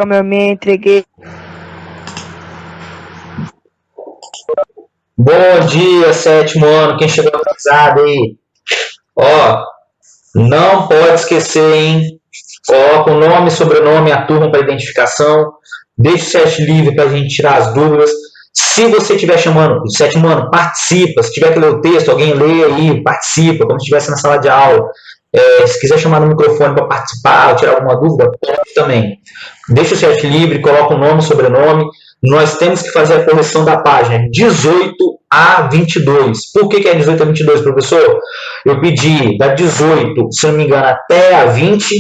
como eu me entreguei. Bom dia, sétimo ano, quem chegou atrasado aí? Ó, não pode esquecer, hein? Coloca o nome, sobrenome, a turma para identificação. Deixa o chat livre para a gente tirar as dúvidas. Se você estiver chamando o sétimo ano, participa. Se tiver que ler o texto, alguém lê aí, participa, como se estivesse na sala de aula. Se quiser chamar no microfone para participar ou tirar alguma dúvida, pode também. Deixa o chat livre, coloca o nome, sobrenome. Nós temos que fazer a correção da página 18 a 22. Por que é 18 a 22, professor? Eu pedi da 18, se não me engano, até a 20,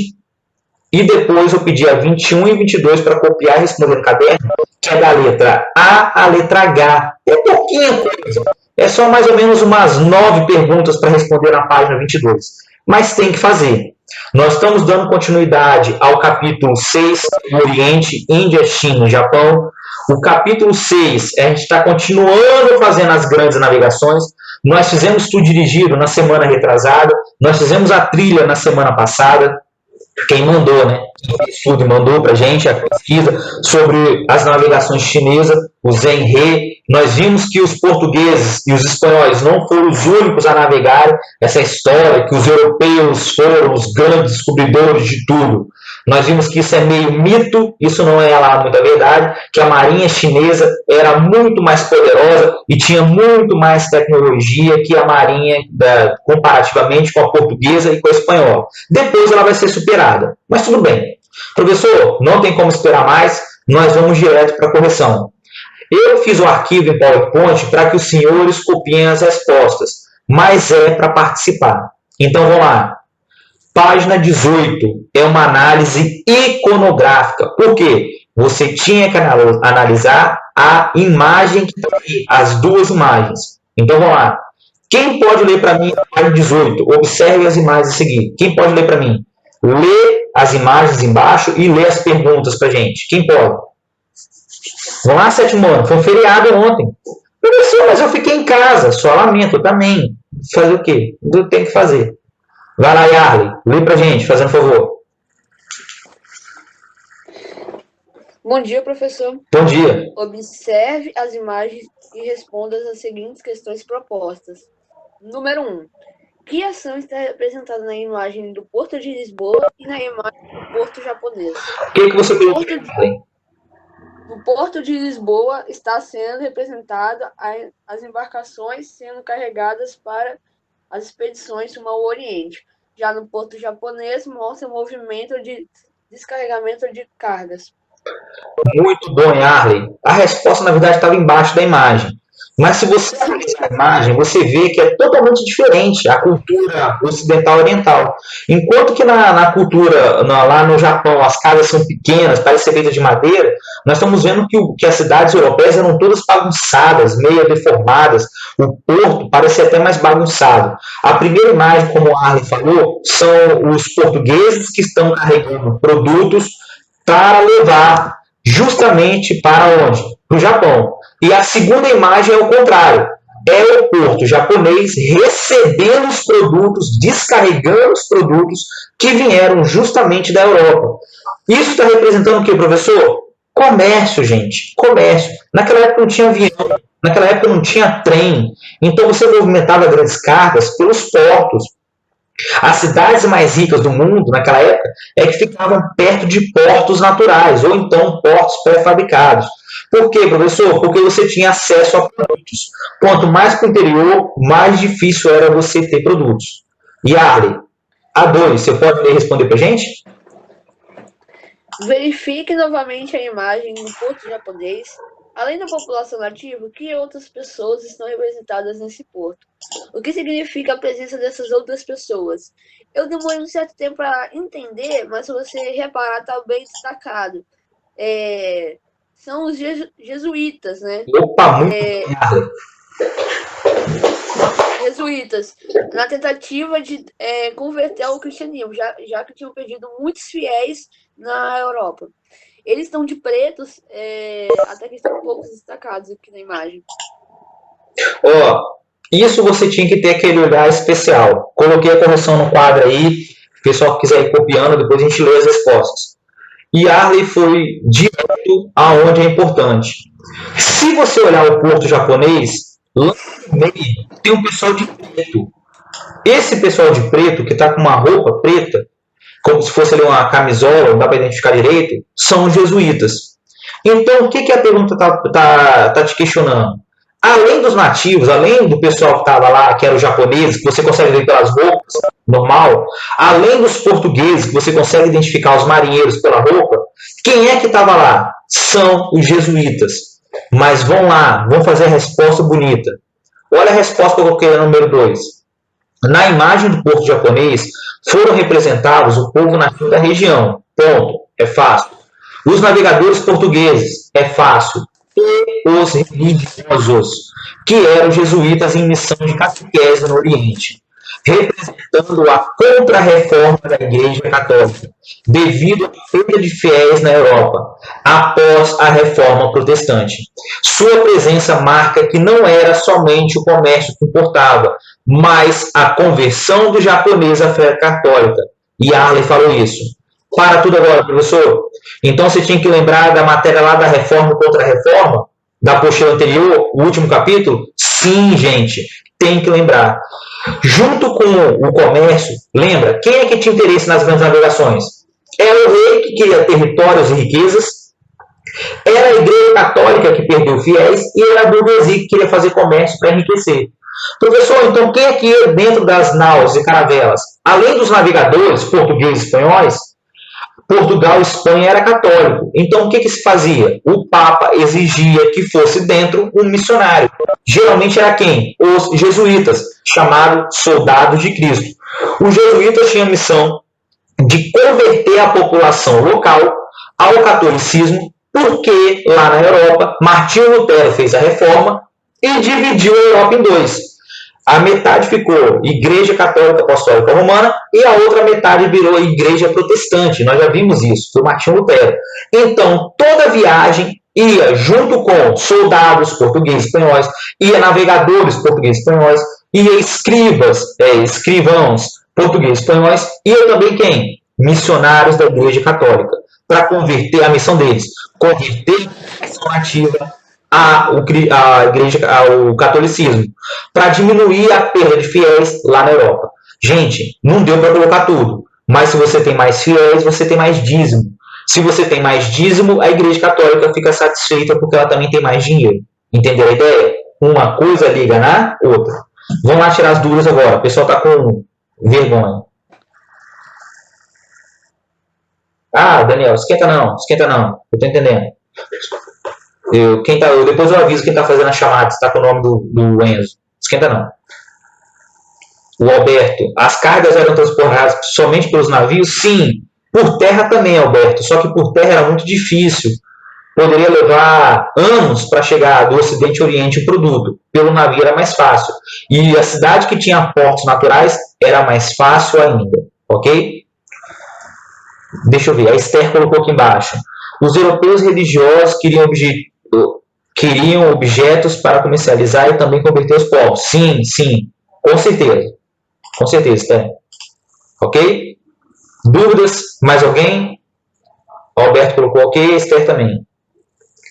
e depois eu pedi a 21 e 22 para copiar e responder no caderno, que é da letra A à letra H. É pouquinha coisa. É só mais ou menos umas 9 perguntas para responder na página 22. Mas tem que fazer. Nós estamos dando continuidade ao capítulo 6, Oriente, Índia, China e Japão. O capítulo 6, a gente está continuando fazendo as grandes navegações. Nós fizemos tudo dirigido na semana retrasada. Nós fizemos a trilha na semana passada. Quem mandou, né? Quem estudo mandou para a gente a pesquisa sobre as navegações chinesas, o Zhenhe. Nós vimos que os portugueses e os espanhóis não foram os únicos a navegar essa história, que os europeus foram os grandes descobridores de tudo. Nós vimos que isso é meio mito, isso não é lá muita verdade, que a marinha chinesa era muito mais poderosa e tinha muito mais tecnologia que a marinha, comparativamente com a portuguesa e com a espanhola. Depois ela vai ser superada, mas tudo bem. Professor, não tem como esperar mais, nós vamos direto para a correção. Eu fiz o arquivo em PowerPoint para que os senhores copiem as respostas, mas é para participar. Então vamos lá. Página 18 é uma análise iconográfica. Por quê? Você tinha que analisar a imagem que está aqui, as duas imagens. Então vamos lá. Quem pode ler para mim a página 18? Observe as imagens a seguir. Quem pode ler para mim? Lê as imagens embaixo e lê as perguntas para a gente. Quem pode? Vamos lá, sétimo ano. Foi um feriado ontem. Professor, mas eu fiquei em casa. Só lamento, eu também. Fazer o quê? Eu tenho que fazer. Vai lá, Yarley, lê pra gente, fazendo favor. Bom dia, professor. Bom dia. Observe as imagens e responda as seguintes questões propostas. Número 1. Que ação está representada na imagem do Porto de Lisboa e na imagem do Porto japonês? O que você pergunta? No Porto de Lisboa está sendo representada as embarcações sendo carregadas para as expedições rumo ao Oriente. Já no porto japonês, mostra o movimento de descarregamento de cargas. Muito bom, Yarley. A resposta, na verdade, estava embaixo da imagem. Mas se você analisar a imagem, você vê que é totalmente diferente a cultura ocidental e oriental. Enquanto que na cultura, lá no Japão, as casas são pequenas, parecem ser feitas de madeira, nós estamos vendo que as cidades europeias eram todas bagunçadas, meio deformadas. O porto parece até mais bagunçado. A primeira imagem, como o Arlen falou, são os portugueses que estão carregando produtos para levar justamente para onde? Para o Japão. E a segunda imagem é o contrário. É o porto japonês recebendo os produtos, descarregando os produtos que vieram justamente da Europa. Isso está representando o que, professor? Comércio, gente. Comércio. Naquela época não tinha avião, naquela época não tinha trem. Então você movimentava grandes cargas pelos portos. As cidades mais ricas do mundo, naquela época, é que ficavam perto de portos naturais, ou então portos pré-fabricados. Por quê, professor? Porque você tinha acesso a produtos. Quanto mais para o interior, mais difícil era você ter produtos. Yarley, A2, você pode responder para a gente? Verifique novamente a imagem no porto japonês. Além da população nativa, que outras pessoas estão representadas nesse porto? O que significa a presença dessas outras pessoas? Eu demorei um certo tempo para entender, mas se você reparar, está bem destacado. São os jesuítas, né? Opa, muito bem. Jesuítas, na tentativa de converter ao cristianismo, já que tinham perdido muitos fiéis na Europa. Eles estão de pretos, até que estão um pouco destacados aqui na imagem. Isso você tinha que ter aquele olhar especial. Coloquei a correção no quadro aí, o pessoal que quiser ir copiando, depois a gente lê as respostas. e Arley foi direto aonde é importante. Se você olhar o porto japonês, lá no meio tem um pessoal de preto. Esse pessoal de preto, que está com uma roupa preta, como se fosse ali uma camisola, não dá para identificar direito, são os jesuítas. Então, o que a pergunta está te questionando? Além dos nativos, além do pessoal que estava lá, que era os japoneses, que você consegue ver pelas roupas, normal, além dos portugueses, que você consegue identificar os marinheiros pela roupa, quem é que estava lá? São os jesuítas. Mas vão lá, vão fazer a resposta bonita. Olha a resposta que eu coloquei no número 2. Na imagem do porto japonês, foram representados o povo nativo da região. Ponto. É fácil. Os navegadores portugueses. É fácil. E os religiosos, que eram jesuítas em missão de catequese no Oriente, representando a contra-reforma da Igreja Católica, devido à perda de fiéis na Europa, após a Reforma Protestante. Sua presença marca que não era somente o comércio que importava, mas a conversão do japonês à fé católica. E Arley falou isso. Para tudo agora, professor. Então você tinha que lembrar da matéria lá da Reforma contra a Reforma, da apostila anterior, o último capítulo? Sim, gente, tem que lembrar. Junto com o comércio, lembra, quem é que tinha interesse nas grandes navegações? Era o rei que queria territórios e riquezas, era a Igreja Católica que perdeu fiéis e era a burguesia que queria fazer comércio para enriquecer. Professor, então quem é que ia dentro das naus e caravelas? Além dos navegadores portugueses e espanhóis, Portugal e Espanha era católico. Então, o que se fazia? O Papa exigia que fosse dentro um missionário. Geralmente era quem? Os jesuítas, chamados soldados de Cristo. Os jesuítas tinham a missão de converter a população local ao catolicismo, porque lá na Europa, Martinho Lutero fez a reforma e dividiu a Europa em dois. A metade ficou Igreja Católica Apostólica Romana e a outra metade virou Igreja Protestante. Nós já vimos isso, foi Martinho Lutero. Então, toda viagem ia junto com soldados portugueses e espanhóis, ia navegadores portugueses e espanhóis, ia escrivãos portugueses e espanhóis, ia também quem? Missionários da Igreja Católica, para converter a missão deles, converter a missão nativa a igreja, ao catolicismo, para diminuir a perda de fiéis lá na Europa. Gente, não deu para colocar tudo, mas se você tem mais fiéis, você tem mais dízimo. Se você tem mais dízimo, a Igreja Católica fica satisfeita porque ela também tem mais dinheiro. Entendeu a ideia? Uma coisa liga na outra. Vamos lá tirar as dúvidas agora. O pessoal está com vergonha. Ah, Daniel, esquenta não. Eu tô entendendo. Depois eu aviso quem está fazendo a chamada, se está com o nome do Enzo. Esquenta não. O Alberto, as cargas eram transportadas somente pelos navios? Sim. Por terra também, Alberto. Só que por terra era muito difícil. Poderia levar anos para chegar do Ocidente ao Oriente o produto. Pelo navio era mais fácil. E a cidade que tinha portos naturais era mais fácil ainda. Ok? Deixa eu ver. A Esther colocou aqui embaixo. Os europeus religiosos queriam objetos para comercializar e também converter os povos. Sim, com certeza. Com certeza, tá? Ok? Dúvidas? Mais alguém? O Alberto colocou ok, Esther também.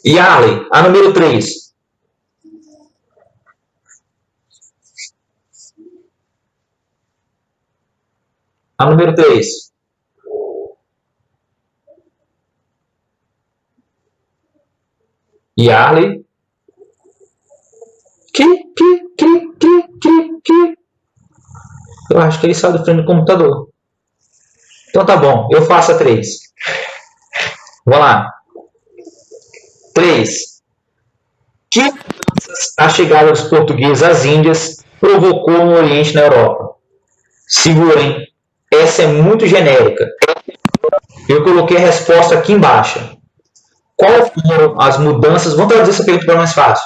E Arley, a número 3. A número 3. E Arley. Eu acho que ele saiu do frente do computador. Então tá bom, eu faço a 3. Vamos lá. 3. Que mudanças a chegada dos portugueses às Índias provocou no Oriente e na Europa? Segurem, essa é muito genérica. Eu coloquei a resposta aqui embaixo. Quais foram as mudanças? Vamos traduzir essa pergunta para mais fácil.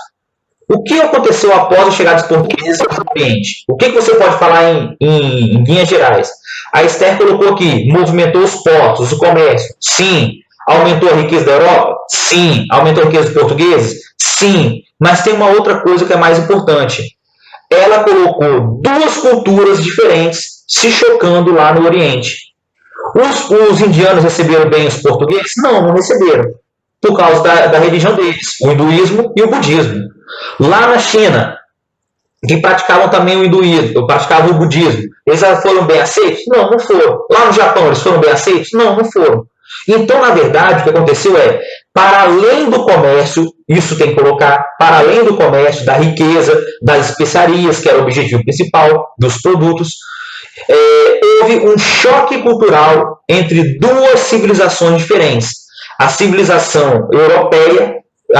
O que aconteceu após a chegada dos portugueses ao Oriente? O que você pode falar em linhas gerais? A Esther colocou aqui, movimentou os portos, o comércio. Sim. Aumentou a riqueza da Europa? Sim. Aumentou a riqueza dos portugueses? Sim. Mas tem uma outra coisa que é mais importante. Ela colocou duas culturas diferentes se chocando lá no Oriente. Os indianos receberam bem os portugueses? Não, não receberam. Por causa da religião deles, o hinduísmo e o budismo. Lá na China, que praticavam também o hinduísmo, praticavam o budismo, eles foram bem aceitos? Não, não foram. Lá no Japão, eles foram bem aceitos? Não, não foram. Então, na verdade, o que aconteceu é, para além do comércio, isso tem que colocar, para além do comércio, da riqueza, das especiarias, que era o objetivo principal dos produtos, houve um choque cultural entre duas civilizações diferentes. A civilização europeia,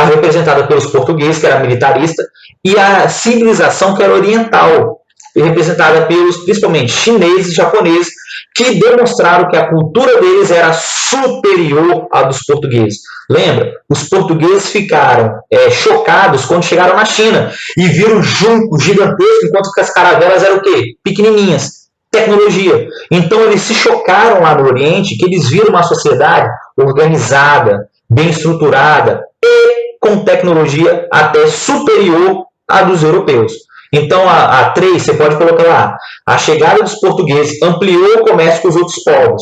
representada pelos portugueses, que era militarista, e a civilização que era oriental, representada pelos, principalmente, chineses e japoneses, que demonstraram que a cultura deles era superior à dos portugueses. Lembra? Os portugueses ficaram chocados quando chegaram na China e viram juncos gigantescos, enquanto que as caravelas eram o quê? Pequenininhas. Tecnologia. Então eles se chocaram lá no Oriente, que eles viram uma sociedade organizada, bem estruturada e com tecnologia até superior à dos europeus. Então a 3, você pode colocar lá, a chegada dos portugueses ampliou o comércio com os outros povos,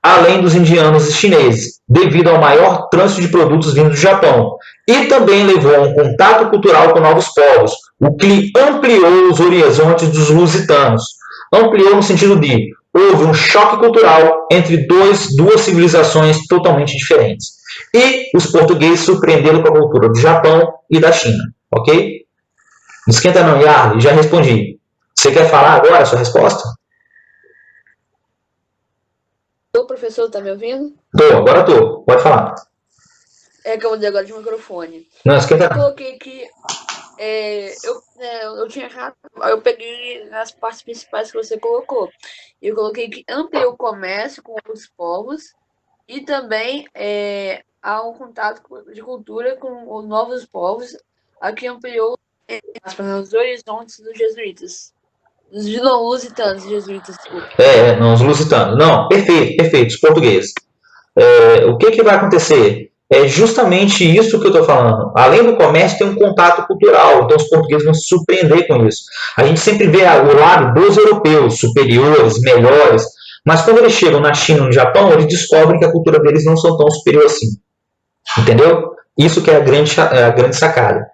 além dos indianos e chineses, devido ao maior trânsito de produtos vindos do Japão. E também levou a um contato cultural com novos povos, o que ampliou os horizontes dos lusitanos. Ampliou no sentido de houve um choque cultural entre duas civilizações totalmente diferentes. E os portugueses surpreenderam com a cultura do Japão e da China. Ok? Não esquenta não, Yarley, já respondi. Você quer falar agora a sua resposta? O professor tá me ouvindo? Agora tô. Pode falar. É que eu mudei agora de microfone. Não, esquenta não. Eu coloquei que eu tinha errado, eu peguei as partes principais que você colocou. Eu coloquei que ampliou o comércio com outros povos e também há um contato de cultura com os novos povos, a que ampliou os horizontes dos jesuítas. Não, lusitanos, jesuítas, desculpa. Não, os lusitanos. Não, perfeito, os portugueses. O que vai acontecer? É justamente isso que eu estou falando. Além do comércio, tem um contato cultural. Então, os portugueses vão se surpreender com isso. A gente sempre vê o lado dos europeus, superiores, melhores. Mas quando eles chegam na China ou no Japão, eles descobrem que a cultura deles não são tão superior assim. Entendeu? Isso que é a grande sacada.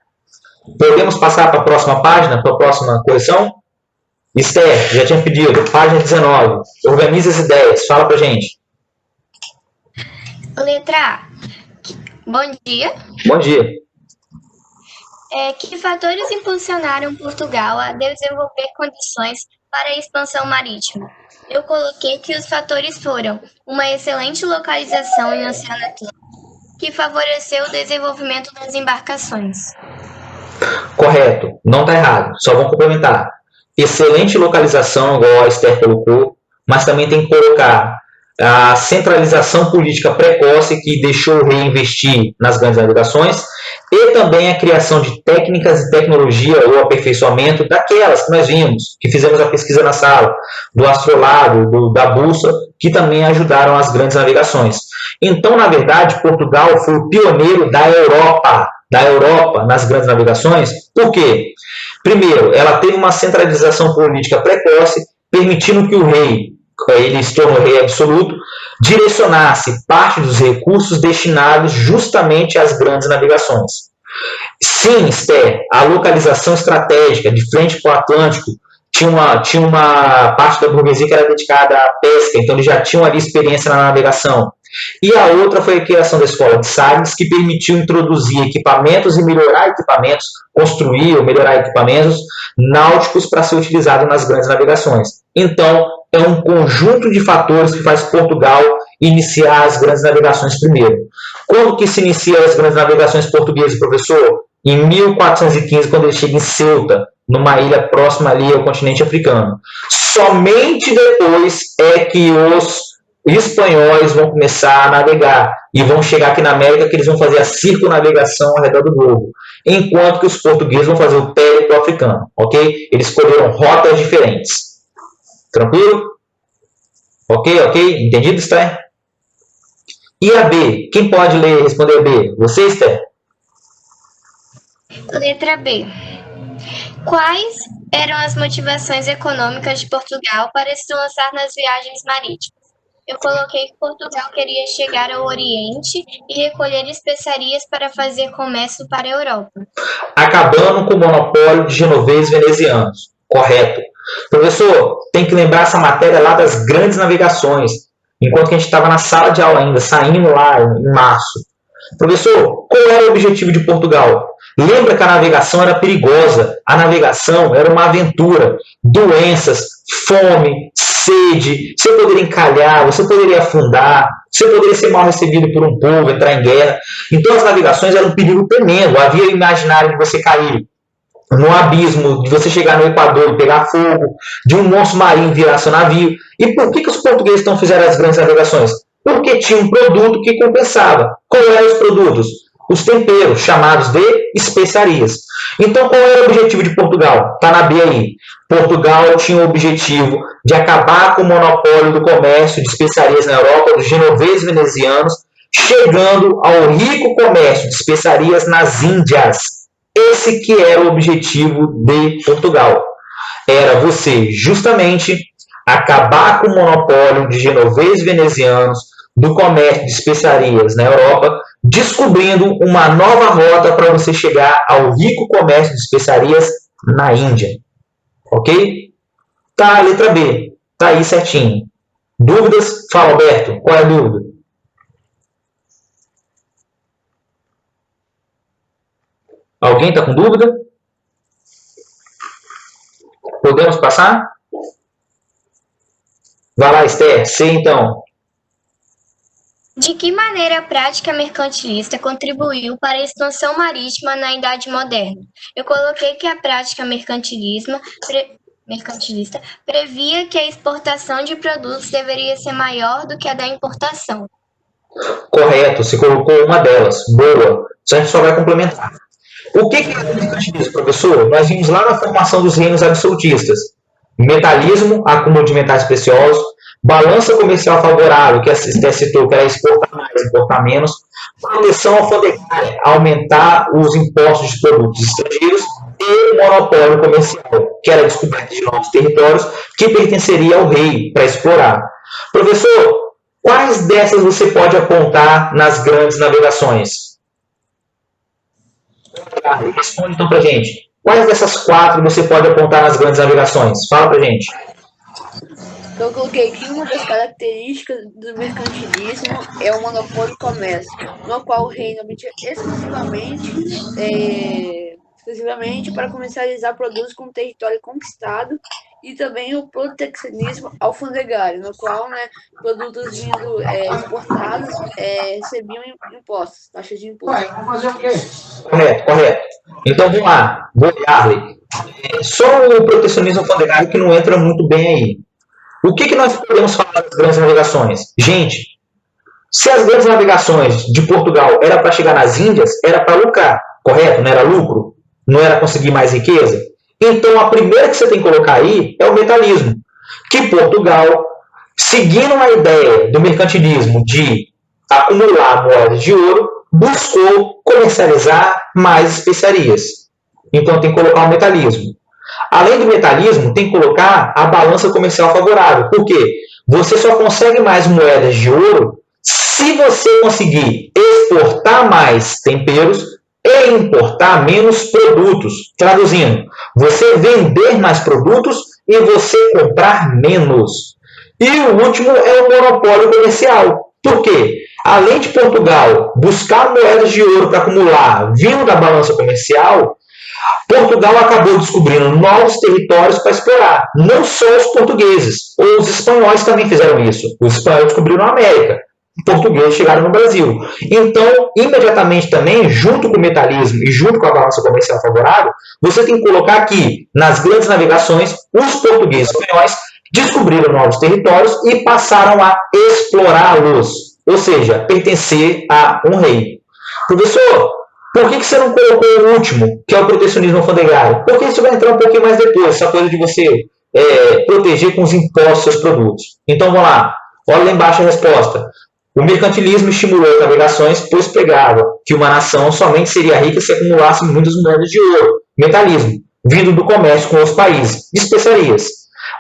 Podemos passar para a próxima página, para a próxima correção? Esther, já tinha pedido. Página 19. Organize as ideias. Fala pra gente. Letra A. Bom dia. Bom dia. Que fatores impulsionaram Portugal a desenvolver condições para a expansão marítima? Eu coloquei que os fatores foram uma excelente localização no Oceano Atlântico, que favoreceu o desenvolvimento das embarcações. Correto, não está errado, só vou complementar. Excelente localização, igual a Esther colocou, mas também tem que colocar a centralização política precoce que deixou o rei investir nas grandes navegações e também a criação de técnicas de tecnologia ou aperfeiçoamento daquelas que nós vimos, que fizemos a pesquisa na sala, do astrolabe, da bússola, que também ajudaram as grandes navegações. Então, na verdade, Portugal foi o pioneiro da Europa nas grandes navegações. Por quê? Primeiro, ela teve uma centralização política precoce, permitindo que o rei, ele se tornou rei absoluto, direcionasse parte dos recursos destinados justamente às grandes navegações. Sim, Esther, a localização estratégica de frente para o Atlântico tinha uma parte da burguesia que era dedicada à pesca, então eles já tinham ali experiência na navegação. E a outra foi a criação da Escola de Sagres, que permitiu introduzir equipamentos e melhorar equipamentos, construir ou melhorar equipamentos náuticos para ser utilizado nas grandes navegações. Então, é um conjunto de fatores que faz Portugal iniciar as grandes navegações primeiro. Quando que se inicia as grandes navegações portuguesas, professor? Em 1415, quando ele chega em Ceuta, numa ilha próxima ali ao continente africano. Somente depois é que os espanhóis vão começar a navegar e vão chegar aqui na América, que eles vão fazer a circunnavegação ao redor do globo, enquanto que os portugueses vão fazer o périplo africano, ok? Eles escolheram rotas diferentes. Tranquilo? Ok? Entendido, Esther? E a B? Quem pode ler e responder a B? Você, Esther? Letra B. Quais eram as motivações econômicas de Portugal para se lançar nas viagens marítimas? Eu coloquei que Portugal queria chegar ao Oriente e recolher especiarias para fazer comércio para a Europa. Acabando com o monopólio de genoveses venezianos. Correto. Professor, tem que lembrar essa matéria lá das grandes navegações, enquanto que a gente estava na sala de aula ainda, saindo lá em março. Professor, qual era o objetivo de Portugal? Lembra que a navegação era perigosa, a navegação era uma aventura, doenças, fome, sede, você poderia encalhar, você poderia afundar, você poderia ser mal recebido por um povo, entrar em guerra. Então as navegações eram um perigo tremendo, havia o imaginário de você cair no abismo, de você chegar no Equador e pegar fogo, de um monstro marinho virar seu navio. E por que os portugueses não fizeram as grandes navegações? Porque tinha um produto que compensava. Qual eram os produtos? Os temperos, chamados de especiarias. Então, qual era o objetivo de Portugal? Está na B aí. Portugal tinha o objetivo de acabar com o monopólio do comércio de especiarias na Europa, dos genoveses venezianos, chegando ao rico comércio de especiarias nas Índias. Esse que era o objetivo de Portugal. Era você, justamente, acabar com o monopólio de genoveses venezianos do comércio de especiarias na Europa, descobrindo uma nova rota para você chegar ao rico comércio de especiarias na Índia. Ok? Tá, a letra B. Tá aí certinho. Dúvidas? Fala, Alberto. Qual é a dúvida? Alguém está com dúvida? Podemos passar? Vai lá, Esther. C, então. De que maneira a prática mercantilista contribuiu para a expansão marítima na Idade Moderna? Eu coloquei que a prática mercantilista previa que a exportação de produtos deveria ser maior do que a da importação. Correto, você colocou uma delas. Boa. A gente só vai complementar. O que é o mercantilismo, professor? Nós vimos lá na formação dos reinos absolutistas. Metalismo, acúmulo de metais preciosos, balança comercial favorável, que a Esther citou, que era exportar mais, importar menos, proteção alfandegária, aumentar os impostos de produtos estrangeiros e monopólio comercial, que era a descoberta de novos territórios que pertenceria ao rei para explorar. Professor, quais dessas você pode apontar nas grandes navegações? Responde então pra gente. Quais dessas 4 você pode apontar nas grandes navegações? Fala pra gente. Então, eu coloquei que uma das características do mercantilismo é o monopólio do comércio, no qual o reino obtinha exclusivamente para comercializar produtos com território conquistado, e também o proteccionismo alfandegário, no qual produtos vindo exportados recebiam impostos, taxas de imposto. Correto. Então vamos lá, Yarley. Só o protecionismo alfandegário que não entra muito bem aí. O que nós podemos falar das grandes navegações? Gente, se as grandes navegações de Portugal era para chegar nas Índias, era para lucrar, correto? Não era lucro? Não era conseguir mais riqueza? Então, a primeira que você tem que colocar aí é o metalismo. Que Portugal, seguindo a ideia do mercantilismo de acumular moedas de ouro, buscou comercializar mais especiarias. Então, tem que colocar o metalismo. Além do metalismo, tem que colocar a balança comercial favorável. Por quê? Você só consegue mais moedas de ouro se você conseguir exportar mais temperos e importar menos produtos. Traduzindo, você vender mais produtos e você comprar menos. E o último é o monopólio comercial. Por quê? Além de Portugal buscar moedas de ouro para acumular vindo da balança comercial, Portugal acabou descobrindo novos territórios para explorar. Não só os portugueses, os espanhóis também fizeram isso. Os espanhóis descobriram a América. Os portugueses chegaram no Brasil. Então, imediatamente também, junto com o metalismo e junto com a balança comercial favorável, você tem que colocar aqui, nas grandes navegações, os portugueses e espanhóis descobriram novos territórios e passaram a explorá-los. Ou seja, pertencer a um rei. Professor, por que você não colocou o último, que é o protecionismo alfandegário? Porque isso vai entrar um pouquinho mais depois, essa coisa de você proteger com os impostos seus produtos. Então, vamos lá. Olha lá embaixo a resposta. O mercantilismo estimulou as navegações, pois pregava que uma nação somente seria rica se acumulasse muitas moedas de ouro, metalismo, vindo do comércio com os países, de especiarias.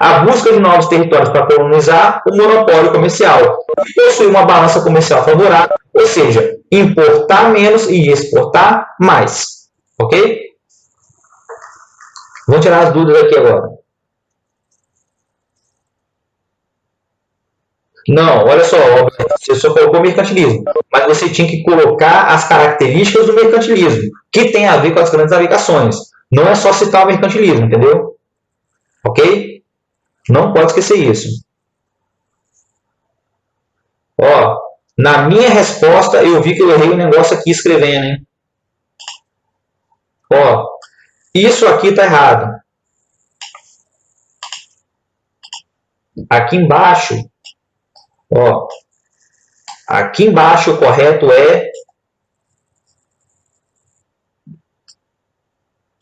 A busca de novos territórios para colonizar o monopólio comercial. Possuir uma balança comercial favorável, ou seja, importar menos e exportar mais. Ok? Vamos tirar as dúvidas aqui agora. Não, olha só, você só colocou mercantilismo, mas você tinha que colocar as características do mercantilismo, que tem a ver com as grandes navegações. Não é só citar o mercantilismo, entendeu? Ok? Não pode esquecer isso. Ó, na minha resposta, eu vi que eu errei um negócio aqui escrevendo, hein? Ó, isso aqui está errado. Aqui embaixo, ó, aqui embaixo o correto é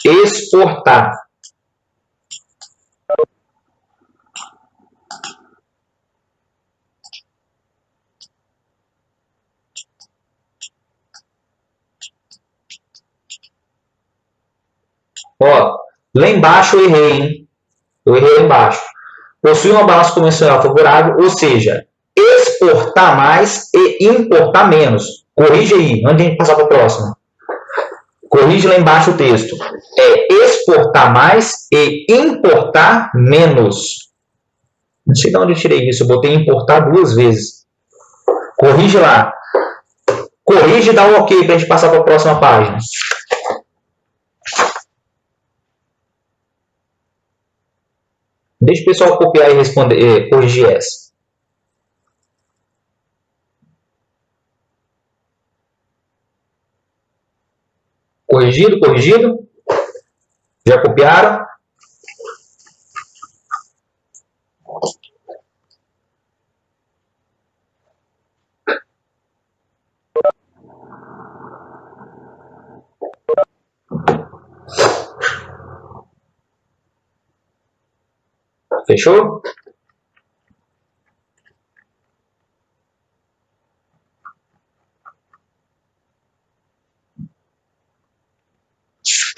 exportar. Ó, lá embaixo eu errei, hein? Eu errei lá embaixo. Possui uma balança comercial favorável, ou seja, exportar mais e importar menos. Corrige aí, antes de a gente passar para a próxima. Corrige lá embaixo o texto. É exportar mais e importar menos. Não sei de onde eu tirei isso, eu botei importar 2 vezes. Corrige lá. Corrige e dá um ok para a gente passar para a próxima página. Deixa o pessoal copiar e responder, corrigir essa. Corrigido, corrigido? Já copiaram? Fechou?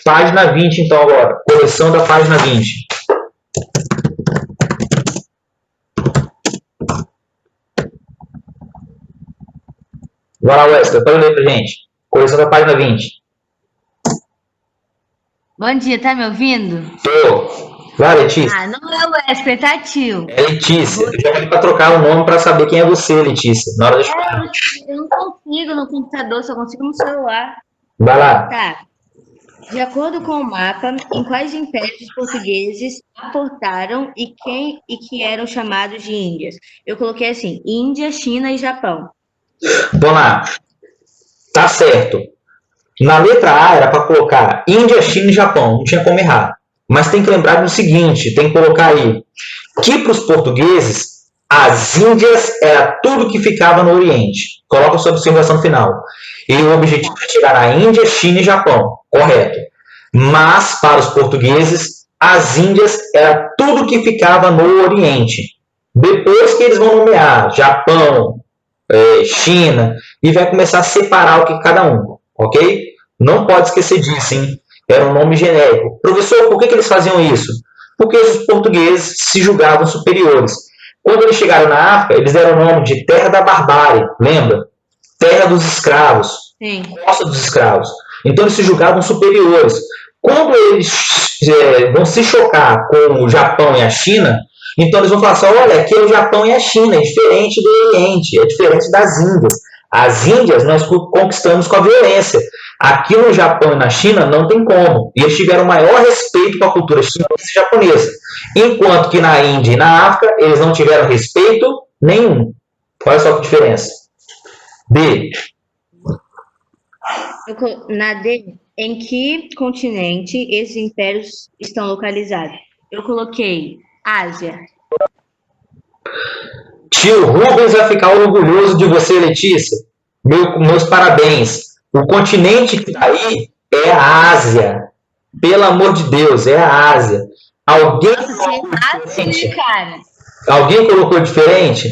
Página 20, então, agora. Correção da página 20. Vai lá, Wesley, pode ler pra gente. Correção da página 20. Bom dia, tá me ouvindo? Tô. Vai, Letícia. Ah, não é o Wesley, tá, tio? É Letícia. Eu já falei pra trocar o nome pra saber quem é você, Letícia. Na hora de falar. Eu não consigo no computador, só consigo no celular. Vai lá. Tá. De acordo com o mapa, em quais impérios os portugueses aportaram e que eram chamados de Índias? Eu coloquei assim, Índia, China e Japão. Vamos lá. Tá certo. Na letra A era para colocar Índia, China e Japão. Não tinha como errar. Mas tem que lembrar do seguinte, tem que colocar aí que para os portugueses as Índias era tudo que ficava no Oriente. Coloca sua observação final. E o objetivo é chegar a Índia, China e Japão. Correto. Mas para os portugueses as Índias era tudo que ficava no Oriente. Depois que eles vão nomear Japão, China, e vai começar a separar o que cada um, ok? Não pode esquecer disso, hein? Era um nome genérico. Professor, por que eles faziam isso? Porque os portugueses se julgavam superiores. Quando eles chegaram na África, eles deram o nome de Terra da Barbárie, lembra? Terra dos escravos, Sim. Costa dos escravos. Então eles se julgavam superiores. Quando eles vão se chocar com o Japão e a China, então eles vão falar assim, olha, aqui é o Japão e a China, é diferente do Oriente, é diferente das Índias. As Índias nós conquistamos com a violência. Aqui no Japão e na China não tem como. E eles tiveram maior respeito com a cultura chinesa e japonesa. Enquanto que na Índia e na África eles não tiveram respeito nenhum. Olha só que diferença. B. Na D, em que continente esses impérios estão localizados? Eu coloquei Ásia. Tio Rubens vai ficar orgulhoso de você, Letícia. Meus parabéns. O continente que está aí é a Ásia. Pelo amor de Deus, é a Ásia. Alguém colocou diferente?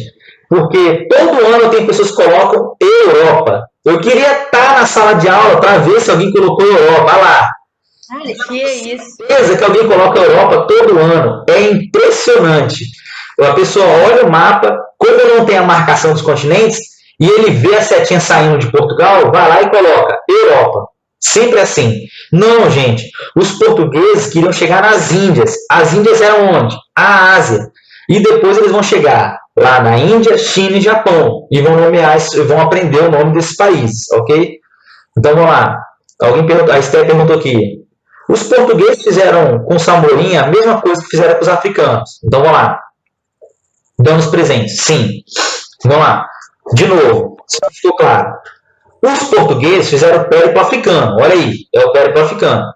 Porque todo ano tem pessoas que colocam Europa. Eu queria estar na sala de aula para ver se alguém colocou Europa. Olha lá. Que é isso? Beleza que alguém coloca a Europa todo ano. É impressionante. A pessoa olha o mapa, como não tem a marcação dos continentes, e ele vê a setinha saindo de Portugal, vai lá e coloca Europa. Sempre assim. Não, gente. Os portugueses queriam chegar nas Índias. As Índias eram onde? A Ásia. E depois eles vão chegar lá na Índia, China e Japão. E vão nomear, vão aprender o nome desses países, ok? Então vamos lá. Alguém perguntou, a Esther perguntou aqui. Os portugueses fizeram com Samorim a mesma coisa que fizeram com os africanos. Então vamos lá. Dando os presentes. Sim. Vamos lá. De novo, se não ficou claro. Os portugueses fizeram o périplo africano. Olha aí, é o périplo africano.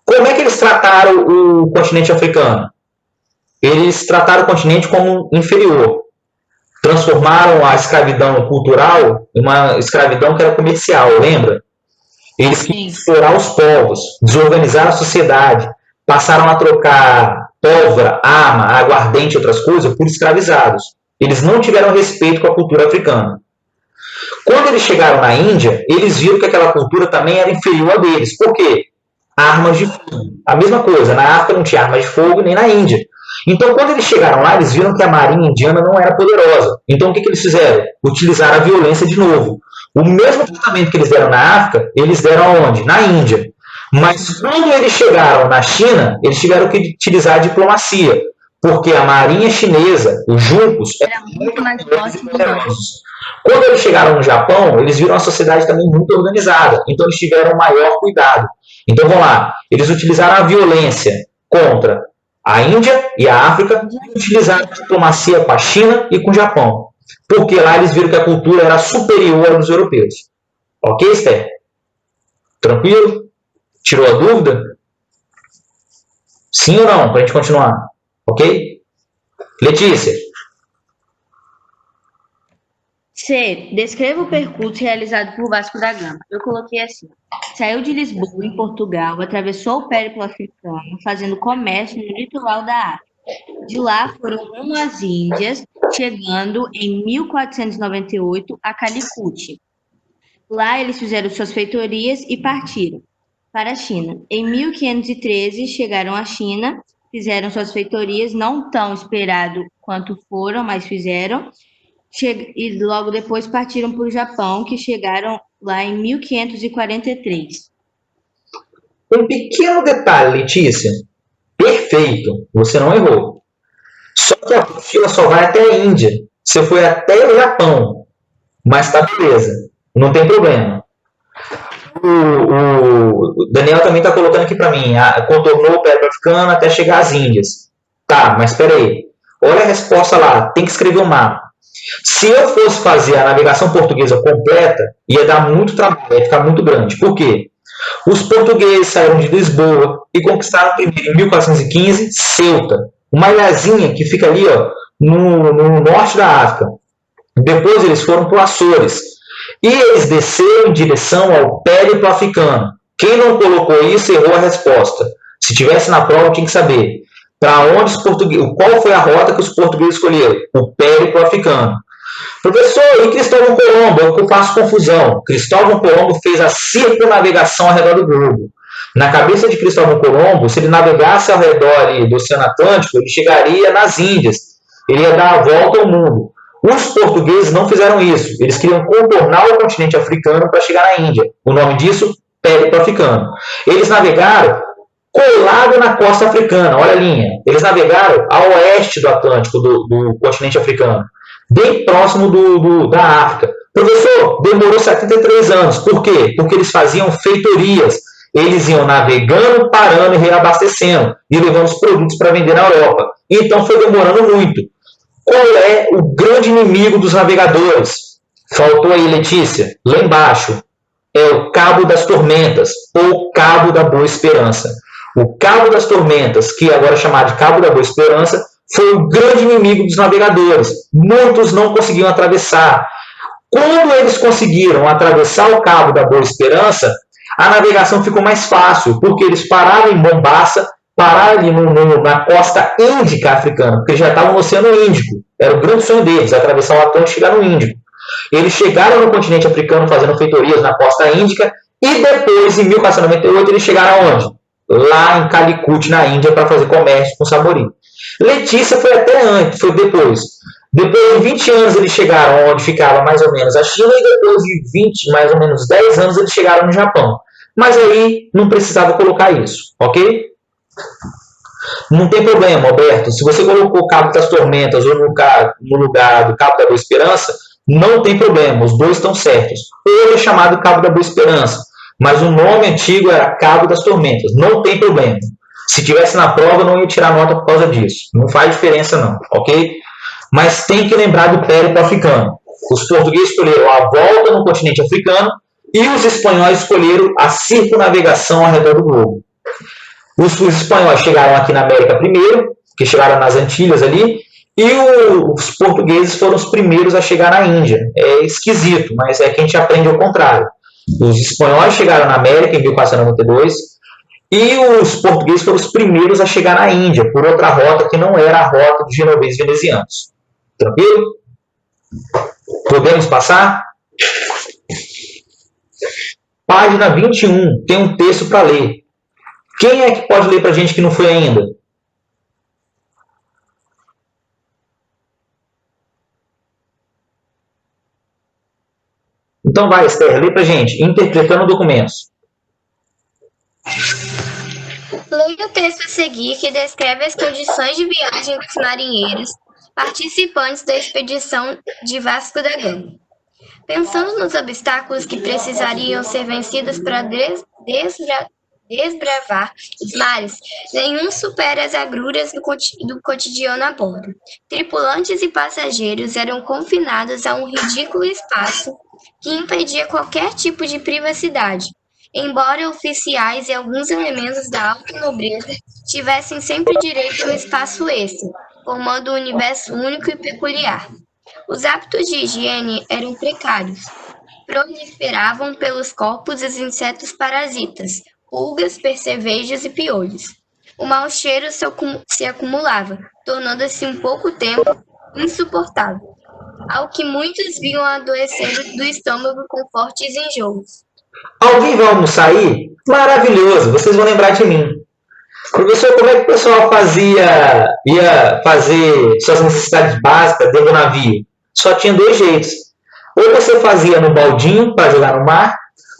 Como é que eles trataram o continente africano? Eles trataram o continente como inferior. Transformaram a escravidão cultural em uma escravidão que era comercial, lembra? Eles queriam explorar os povos, desorganizar a sociedade, passaram a trocar pólvora, arma, aguardente e outras coisas por escravizados. Eles não tiveram respeito com a cultura africana. Quando eles chegaram na Índia, eles viram que aquela cultura também era inferior a deles. Por quê? Armas de fogo. A mesma coisa, na África não tinha armas de fogo, nem na Índia. Então, quando eles chegaram lá, eles viram que a marinha indiana não era poderosa. Então, o que eles fizeram? Utilizaram a violência de novo. O mesmo tratamento que eles deram na África, eles deram aonde? Na Índia. Mas quando eles chegaram na China, eles tiveram que utilizar a diplomacia. Porque a marinha chinesa, os juncos, eram muito mais fortes e poderosos. Quando eles chegaram no Japão, eles viram a sociedade também muito organizada. Então, eles tiveram maior cuidado. Então, vamos lá. Eles utilizaram a violência contra a Índia e a África e utilizaram a diplomacia com a China e com o Japão. Porque lá eles viram que a cultura era superior aos europeus. Ok, Esther? Tranquilo? Tirou a dúvida? Sim ou não? Para a gente continuar. Ok? Letícia. C. Descreva o percurso realizado por Vasco da Gama. Eu coloquei assim. Saiu de Lisboa, em Portugal, atravessou o périplo africano, fazendo comércio no litoral da África. De lá foram rumo às Índias, chegando em 1498 a Calicut. Lá eles fizeram suas feitorias e partiram para a China. Em 1513 chegaram à China, fizeram suas feitorias, não tão esperado quanto foram, mas fizeram. E logo depois partiram para o Japão, que chegaram lá em 1543. Um pequeno detalhe, Letícia. Perfeito, você não errou. Só que a fila só vai até a Índia. Você foi até o Japão. Mas tá beleza, não tem problema. O Daniel também está colocando aqui para mim. Contornou o périplo africano até chegar às Índias. Tá, mas espera aí. Olha a resposta lá. Tem que escrever o mapa. Se eu fosse fazer a navegação portuguesa completa, ia dar muito trabalho, ia ficar muito grande. Por quê? Os portugueses saíram de Lisboa e conquistaram primeiro em 1415 Ceuta, uma ilhazinha que fica ali ó, no norte da África. Depois eles foram para os Açores e eles desceram em direção ao périplo africano. Quem não colocou isso errou a resposta. Se tivesse na prova, tinha que saber. Para onde os portugueses, qual foi a rota que os portugueses escolheram? O périplo africano. Professor, e Cristóvão Colombo? Eu faço confusão. Cristóvão Colombo fez a circunnavegação ao redor do globo. Na cabeça de Cristóvão Colombo, se ele navegasse ao redor do Oceano Atlântico, ele chegaria nas Índias. Ele ia dar a volta ao mundo. Os portugueses não fizeram isso. Eles queriam contornar o continente africano para chegar na Índia. O nome disso, périplo africano. Eles navegaram colado na costa africana, olha a linha. Eles navegaram a oeste do Atlântico, do continente africano, bem próximo da África. Professor, demorou 73 anos. Por quê? Porque eles faziam feitorias. Eles iam navegando, parando e reabastecendo, e levando os produtos para vender na Europa. Então foi demorando muito. Qual é o grande inimigo dos navegadores? Faltou aí, Letícia, lá embaixo. É o Cabo das Tormentas, ou Cabo da Boa Esperança. O Cabo das Tormentas, que agora é chamado de Cabo da Boa Esperança, foi o grande inimigo dos navegadores. Muitos não conseguiam atravessar. Quando eles conseguiram atravessar o Cabo da Boa Esperança, a navegação ficou mais fácil, porque eles pararam em Mombasa, pararam ali na costa índica africana, porque já estavam no Oceano Índico. Era o grande sonho deles, atravessar o Atlântico e chegar no Índico. Eles chegaram no continente africano fazendo feitorias na costa índica, E depois, em 1498, eles chegaram aonde? Lá em Calicut, na Índia, para fazer comércio com Samori. Letícia foi até antes, foi depois. Depois de 20 anos eles chegaram onde ficava mais ou menos a China e depois de 20, mais ou menos 10 anos eles chegaram no Japão. Mas aí não precisava colocar isso, ok? Não tem problema, Alberto. Se você colocou o Cabo das Tormentas ou no lugar do Cabo da Boa Esperança, não tem problema, os dois estão certos. Hoje é chamado Cabo da Boa Esperança, mas o nome antigo era Cabo das Tormentas, não tem problema. Se tivesse na prova, eu não ia tirar nota por causa disso. Não faz diferença não, ok? Mas tem que lembrar do périplo africano. Os portugueses escolheram a volta no continente africano e os espanhóis escolheram a circunnavegação ao redor do globo. Os espanhóis chegaram aqui na América primeiro, que chegaram nas Antilhas ali, e os portugueses foram os primeiros a chegar na Índia. É esquisito, mas é que a gente aprende ao contrário. Os espanhóis chegaram na América em 1492 e os portugueses foram os primeiros a chegar na Índia, por outra rota que não era a rota dos genoveses venezianos. Tranquilo? Podemos passar? Página 21, tem um texto para ler. Quem é que pode ler para a gente que não foi ainda? Então vai, Esther, lê para a gente. Interpretando documentos. Leia o texto a seguir que descreve as condições de viagem dos marinheiros participantes da expedição de Vasco da Gama. Pensando nos obstáculos que precisariam ser vencidos para desbravar os mares, nenhum supera as agruras do cotidiano a bordo. Tripulantes e passageiros eram confinados a um ridículo espaço que impedia qualquer tipo de privacidade, embora oficiais e alguns elementos da alta nobreza tivessem sempre direito a um espaço extra, formando um universo único e peculiar. Os hábitos de higiene eram precários. Proliferavam pelos corpos os insetos parasitas, pulgas, percevejos e piolhos. O mau cheiro se acumulava, tornando-se em pouco tempo insuportável, ao que muitos vinham adoecendo do estômago com fortes enjoos. Alguém vai almoçar aí? Maravilhoso, vocês vão lembrar de mim. Professor, como é que o pessoal ia fazer suas necessidades básicas dentro do navio? Só tinha dois jeitos. Ou você fazia no baldinho para jogar no mar,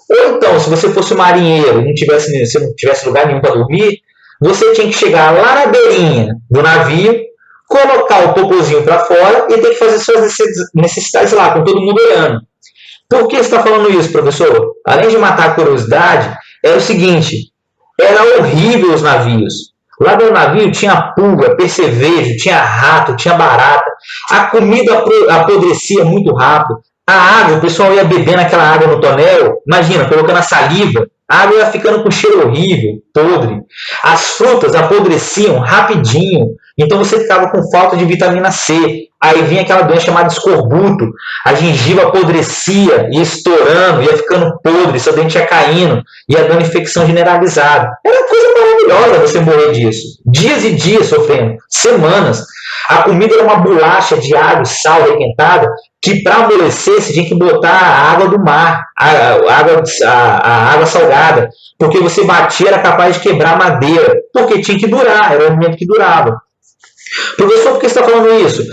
ou então, se você fosse marinheiro e não tivesse lugar nenhum para dormir, você tinha que chegar lá na beirinha do navio, colocar o popozinho para fora e ter que fazer suas necessidades lá, com todo mundo olhando. Por que você está falando isso, professor? Além de matar a curiosidade, era o seguinte, era horrível os navios. Lá no navio tinha pulga, percevejo, tinha rato, tinha barata. A comida apodrecia muito rápido. A água, o pessoal ia bebendo aquela água no tonel. Imagina, colocando a saliva. A água ia ficando com cheiro horrível, podre. As frutas apodreciam rapidinho. Então você ficava com falta de vitamina C. Aí vinha aquela doença chamada escorbuto. A gengiva apodrecia, ia estourando, ia ficando podre, seu dente ia caindo, ia dando infecção generalizada. Era coisa maravilhosa você morrer disso. Dias e dias sofrendo, semanas. A comida era uma bolacha de água e sal requentada que para amolecer você tinha que botar a água do mar, a água salgada, porque você batia era capaz de quebrar a madeira, porque tinha que durar, era um alimento que durava. Professor, por que você está falando isso?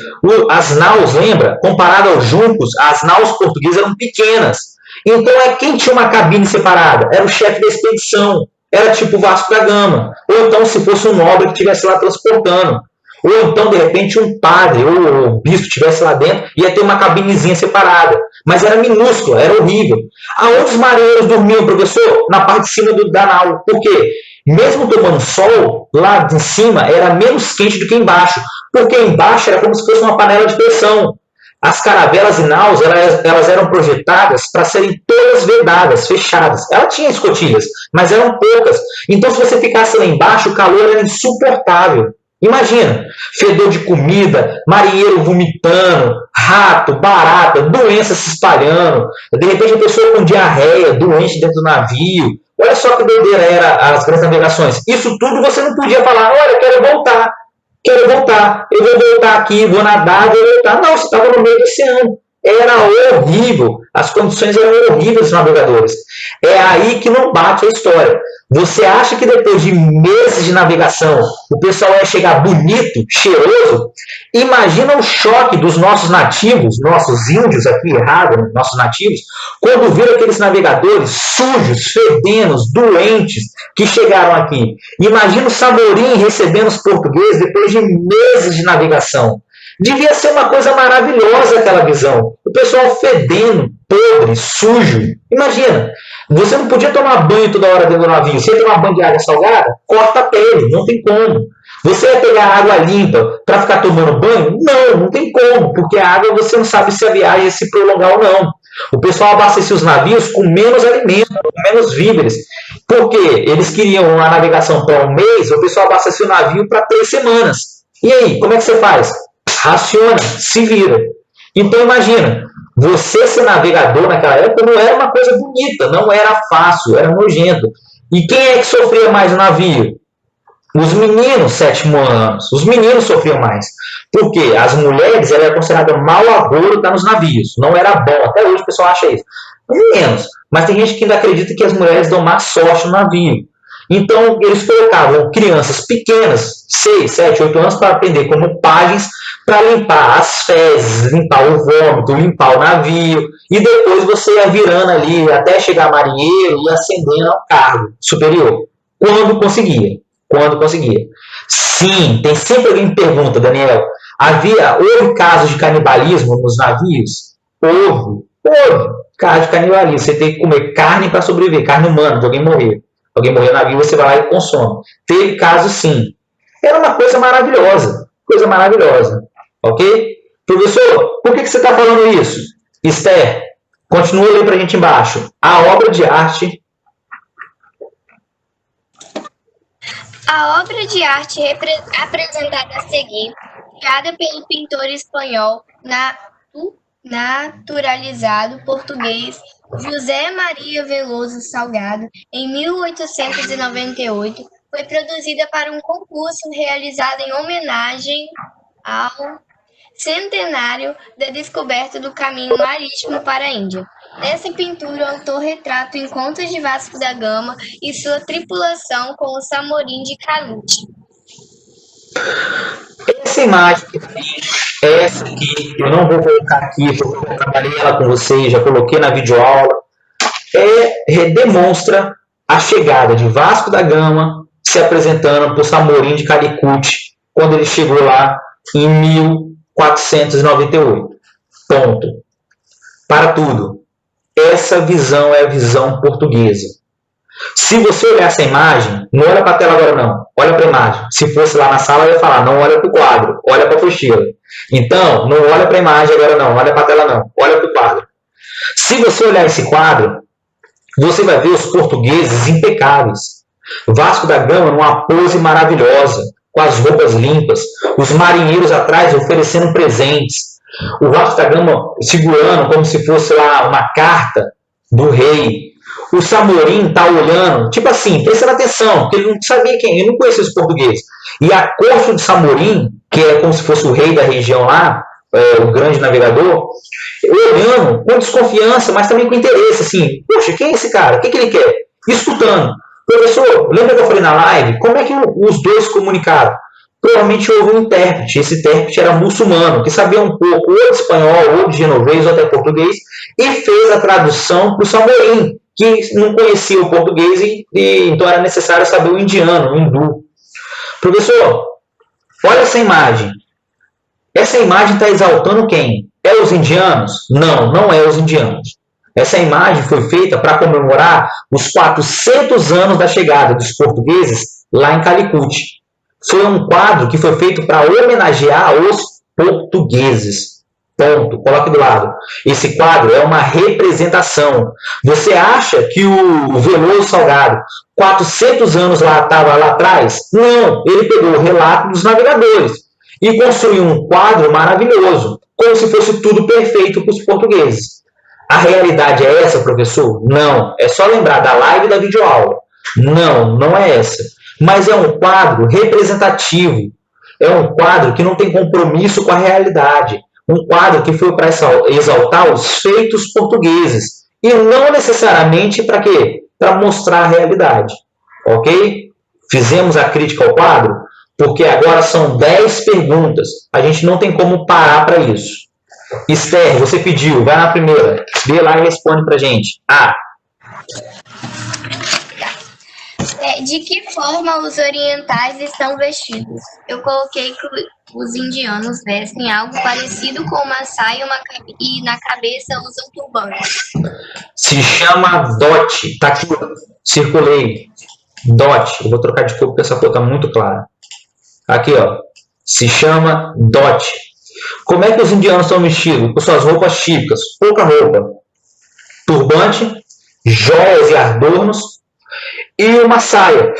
As naus, lembra? Comparado aos juncos, as naus portuguesas eram pequenas. Então, quem tinha uma cabine separada? Era o chefe da expedição. Era tipo Vasco da Gama. Ou então, se fosse um nobre que estivesse lá transportando. Ou então, de repente, um padre ou um bispo estivesse lá dentro, ia ter uma cabinezinha separada. Mas era minúscula, era horrível. Aonde os marinheiros dormiam, professor? Na parte de cima da nau. Por quê? Mesmo tomando sol, lá de cima era menos quente do que embaixo, porque embaixo era como se fosse uma panela de pressão. As caravelas e naus elas eram projetadas para serem todas vedadas, fechadas. Ela tinha escotilhas, mas eram poucas. Então, se você ficasse lá embaixo, o calor era insuportável. Imagina, fedor de comida, marinheiro vomitando, rato, barata, doença se espalhando. De repente, a pessoa com diarreia, doente dentro do navio. Olha só que doideira era as grandes navegações. Isso tudo você não podia falar, olha, quero voltar, eu vou voltar aqui, vou nadar, vou voltar. Não, você estava no meio do oceano. Era horrível. As condições eram horríveis dos navegadores. É aí que não bate a história. Você acha que depois de meses de navegação o pessoal ia chegar bonito, cheiroso? Imagina o choque dos nossos nativos, nossos índios aqui, errado, nossos nativos, quando viram aqueles navegadores sujos, fedendos, doentes, que chegaram aqui. Imagina o Samorim recebendo os portugueses depois de meses de navegação. Devia ser uma coisa maravilhosa aquela visão. O pessoal fedendo, podre, sujo. Imagina, você não podia tomar banho toda hora dentro do navio. Você ia tomar banho de água salgada? Corta a pele, não tem como. Você ia pegar água limpa para ficar tomando banho? Não, não tem como, porque a água você não sabe se a viagem ia se prolongar ou não. O pessoal abastecia os navios com menos alimento, com menos víveres. Porque eles queriam a navegação para um mês, o pessoal abastecia o navio para 3 semanas. E aí, como é que você faz? Raciona, se vira. Então imagina, você ser navegador naquela época não era uma coisa bonita, não era fácil, era nojento. E quem é que sofria mais no navio? Os meninos, 7º anos. Os meninos sofriam mais. Porque as mulheres eram consideradas mau agouro estar nos navios. Não era bom. Até hoje o pessoal acha isso. Menos. Mas tem gente que ainda acredita que as mulheres dão má sorte no navio. Então, eles colocavam crianças pequenas, 6, 7, 8 anos, para aprender como pajens, para limpar as fezes, limpar o vômito, limpar o navio. E depois você ia virando ali, até chegar marinheiro e ascendendo ao cargo superior. Quando conseguia. Quando conseguia. Sim, tem sempre alguém que pergunta, Daniel, houve casos de canibalismo nos navios? Houve caso de canibalismo. Você tem que comer carne para sobreviver, carne humana, de alguém morrer. Alguém morreu no navio, você vai lá e consome. Teve caso sim. Era uma coisa maravilhosa. Coisa maravilhosa. Ok? Professor, por que você está falando isso? Esther, continua a ler para a gente embaixo. A obra de arte... A obra de arte apresentada a seguir, criada pelo pintor espanhol naturalizado português José Maria Veloso Salgado, em 1898, foi produzida para um concurso realizado em homenagem ao centenário da descoberta do caminho marítimo para a Índia. Nessa pintura, o autor retrata o encontro de Vasco da Gama e sua tripulação com o Samorim de Calute. Essa imagem, essa aqui, eu não vou colocar aqui, porque eu trabalhei ela com vocês, já coloquei na videoaula, demonstra a chegada de Vasco da Gama se apresentando para o Samorim de Calicut, quando ele chegou lá em 1498. Ponto. Para tudo. Essa visão é a visão portuguesa. Se você olhar essa imagem, não olha para a tela agora não, olha para a imagem. Se fosse lá na sala, eu ia falar, não olha para o quadro, olha para a apostila. Então, não olha para a imagem agora não, olha para a tela não, olha para o quadro. Se você olhar esse quadro, você vai ver os portugueses impecáveis. Vasco da Gama numa pose maravilhosa, com as roupas limpas, os marinheiros atrás oferecendo presentes. O Vasco da Gama segurando como se fosse lá uma carta do rei. O Samorim está olhando, tipo assim, prestando atenção, porque ele não sabia quem, ele não conhecia os portugueses. E a corte do Samorim, que é como se fosse o rei da região lá, o grande navegador, olhando com desconfiança, mas também com interesse, assim, poxa, quem é esse cara? O que ele quer? Escutando. Professor, lembra que eu falei na live? Como é que os dois se comunicaram? Provavelmente houve um intérprete. Esse intérprete era muçulmano, que sabia um pouco ou de espanhol, ou de genovês, ou até português, e fez a tradução para o Samorim, que não conhecia o português, e então era necessário saber o indiano, o hindu. Professor, olha essa imagem. Essa imagem está exaltando quem? É os indianos? Não, não é os indianos. Essa imagem foi feita para comemorar os 400 anos da chegada dos portugueses lá em Calicut. Foi um quadro que foi feito para homenagear os portugueses. Ponto. Coloque do lado. Esse quadro é uma representação. Você acha que o Veloso Salgado, 400 anos estava lá atrás? Não. Ele pegou o relato dos navegadores e construiu um quadro maravilhoso, como se fosse tudo perfeito para os portugueses. A realidade é essa, professor? Não. É só lembrar da live e da videoaula. Não, não é essa. Mas é um quadro representativo. É um quadro que não tem compromisso com a realidade. um quadro que foi para exaltar os feitos portugueses e não necessariamente para quê? Para mostrar a realidade, ok? Fizemos a crítica ao quadro porque agora são 10 perguntas. A gente não tem como parar para isso. Esther, você pediu, vai na primeira. Vê lá e responde para a gente. De que forma os orientais estão vestidos? Eu coloquei que os indianos vestem algo parecido com uma saia e na cabeça usam turbantes. Se chama dote. Tá aqui, circulei. Dote. Eu vou trocar de cor porque essa cor está muito clara. Aqui, ó. Se chama dote. Como é que os indianos estão vestidos? Com suas roupas típicas. Pouca roupa. Turbante, joias e adornos e uma saia.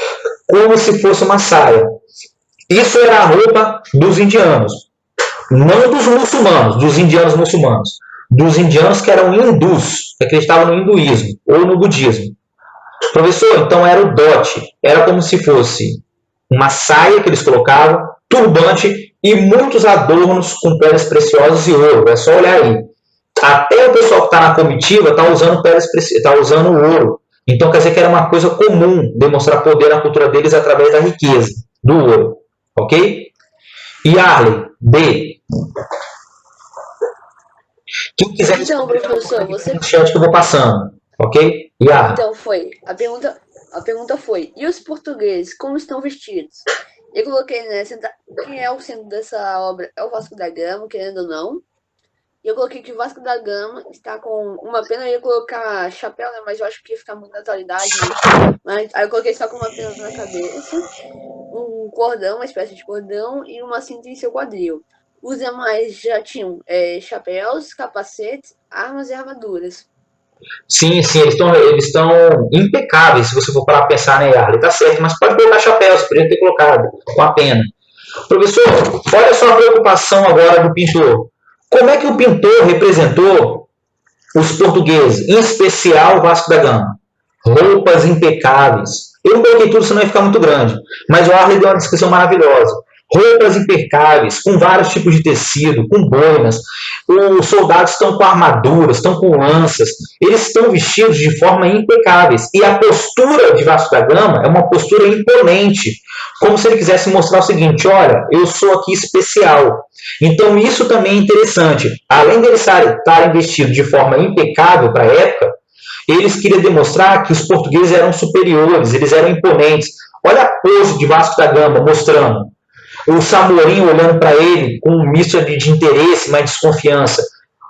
Como se fosse uma saia. Isso era a roupa dos indianos. Não dos muçulmanos, dos indianos muçulmanos. Dos indianos que eram hindus, que acreditavam no hinduísmo ou no budismo. Professor, então era o dote. Era como se fosse uma saia que eles colocavam, turbante e muitos adornos com pedras preciosas e ouro. É só olhar aí. Até o pessoal que está na comitiva está usando usando ouro. Então quer dizer que era uma coisa comum demonstrar poder na cultura deles através da riqueza, do ouro. Ok? E Arley, B. Quem quiser então, professor, você... no chat que eu vou passando. Ok? E Arley. Então foi. A pergunta foi: e os portugueses, como estão vestidos? Eu coloquei, né? Quem é o centro dessa obra? É o Vasco da Gama, querendo ou não. E eu coloquei que o Vasco da Gama está com uma pena. Eu ia colocar chapéu, né? Mas eu acho que ia ficar muito na atualidade. Né? Mas, aí eu coloquei só com uma pena na cabeça, um cordão, uma espécie de cordão e uma cinta em seu quadril. Os demais já tinham chapéus, capacetes, armas e armaduras. Sim, eles estão impecáveis, se você for parar para pensar, né, Arley? Tá certo, mas pode colocar chapéu, você poderia ter colocado, com a pena. Professor, olha só a preocupação agora do pintor. Como é que o pintor representou os portugueses, em especial o Vasco da Gama? Roupas impecáveis. Eu não coloquei tudo, senão ia ficar muito grande. Mas o Arley deu uma descrição maravilhosa. Roupas impecáveis, com vários tipos de tecido, com boinas. Os soldados estão com armaduras, estão com lanças. Eles estão vestidos de forma impecáveis. E a postura de Vasco da Gama é uma postura imponente. Como se ele quisesse mostrar o seguinte: olha, eu sou aqui especial. Então isso também é interessante. Além de eles estarem vestidos de forma impecável para a época, eles queriam demonstrar que os portugueses eram superiores, eles eram imponentes. Olha a pose de Vasco da Gama mostrando. O Samorim olhando para ele com um misto de interesse, mas desconfiança.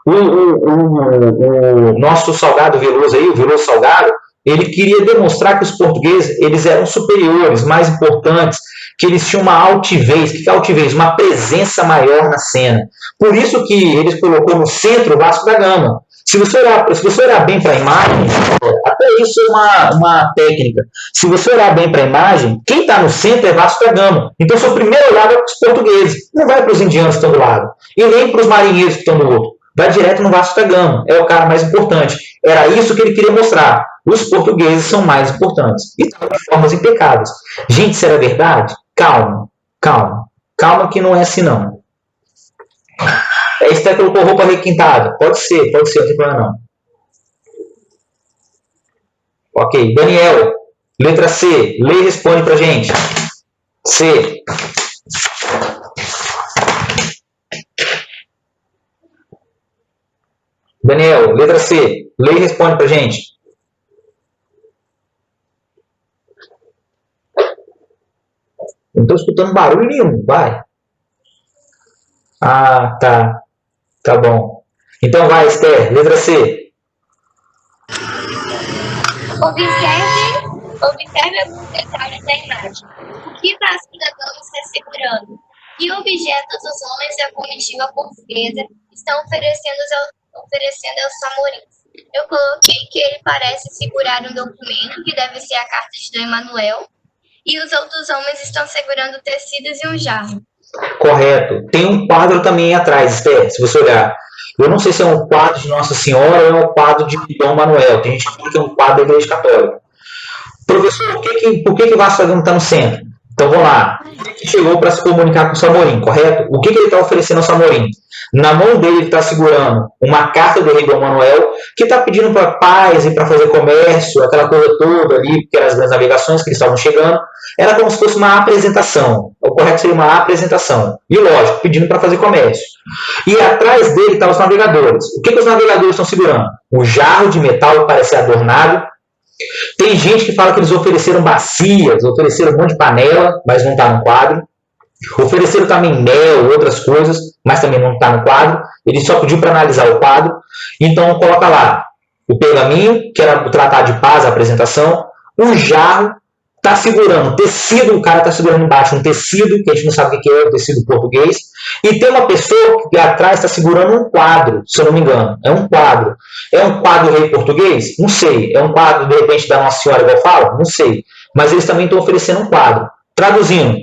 O nosso Salgado Veloso aí, o Veloso Salgado, ele queria demonstrar que os portugueses eles eram superiores, mais importantes, que eles tinham uma altivez. O que é altivez? Uma presença maior na cena. Por isso que ele colocou no centro o Vasco da Gama. Se você olhar bem para a imagem, até isso é uma técnica. Se você olhar bem para a imagem, quem está no centro é Vasco da Gama. Então, seu primeiro olhar vai para os portugueses. Não vai para os indianos que estão do lado. E nem para os marinheiros que estão do outro. Vai direto no Vasco da Gama. É o cara mais importante. Era isso que ele queria mostrar. Os portugueses são mais importantes. E estão de formas impecáveis. Gente, isso era verdade? Calma. Calma que não é assim não. Esther colocou roupa requintada. Pode ser, não tem problema não. Ok, Daniel, letra C. Lê e responde pra gente. C. Daniel, letra C. Lê e responde pra gente. Não estou escutando barulho nenhum. Vai. Ah, tá. Tá bom. Então vai, Esther. Letra C. Observe alguns detalhes da imagem. O que Vasco da Gama está segurando? Que objetos os homens da comitiva portuguesa estão oferecendo aos Samorins? Eu coloquei que ele parece segurar um documento, que deve ser a carta de Dom Emanuel, e os outros homens estão segurando tecidos e um jarro. Correto. Tem um quadro também atrás, Esther, se você olhar. Eu não sei se é um quadro de Nossa Senhora ou é um quadro de Dom Manuel. Tem gente que fala que é um quadro da Igreja Católica. Professor, por que o Vasco da Gama está no centro? Então vamos lá. Ele chegou para se comunicar com o Samorim, correto? O que ele está oferecendo ao Samorim? Na mão dele ele está segurando uma carta do rei Dom Manuel, que está pedindo para paz e para fazer comércio, aquela coisa toda ali, porque eram as grandes navegações que eles estavam chegando. Era como se fosse uma apresentação. O correto seria uma apresentação. E lógico, pedindo para fazer comércio. E atrás dele estavam os navegadores. O que os navegadores estão segurando? Um jarro de metal que parece adornado. Tem gente que fala que eles ofereceram bacias, ofereceram um monte de panela, mas não está no quadro. Ofereceram também mel, outras coisas, mas também não está no quadro. Ele só pediu para analisar o quadro. Então coloca lá o pergaminho, que era o tratado de paz, a apresentação. O jarro está segurando tecido, o cara está segurando embaixo um tecido, que a gente não sabe o que é o tecido português. E tem uma pessoa que atrás está segurando um quadro, se eu não me engano. É um quadro. É um quadro rei português? Não sei. É um quadro, de repente, da Nossa Senhora, igual eu falo? Não sei. Mas eles também estão oferecendo um quadro. Traduzindo,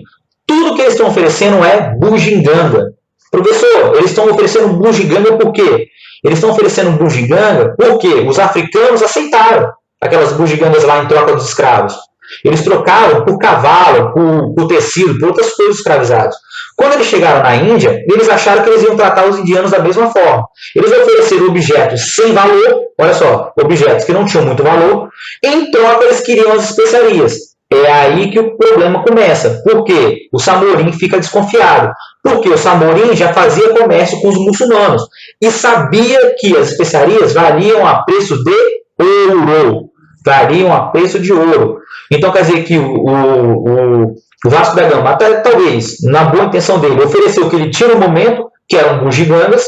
tudo que eles estão oferecendo é bugiganga. Professor, eles estão oferecendo bugiganga por quê? Eles estão oferecendo bugiganga porque os africanos aceitaram aquelas bugigangas lá em troca dos escravos. Eles trocaram por cavalo, por tecido, por outras coisas escravizadas. Quando eles chegaram na Índia, eles acharam que eles iam tratar os indianos da mesma forma. Eles ofereceram objetos sem valor, olha só, objetos que não tinham muito valor, em troca eles queriam as especiarias. É aí que o problema começa. Por quê? O Samorim fica desconfiado. Porque o Samorim já fazia comércio com os muçulmanos e sabia que as especiarias valiam a preço de ouro. Variam a preço de ouro. Então quer dizer que o Vasco da Gama, até, talvez, na boa intenção dele, ofereceu o que ele tinha no momento, que eram bugigangas,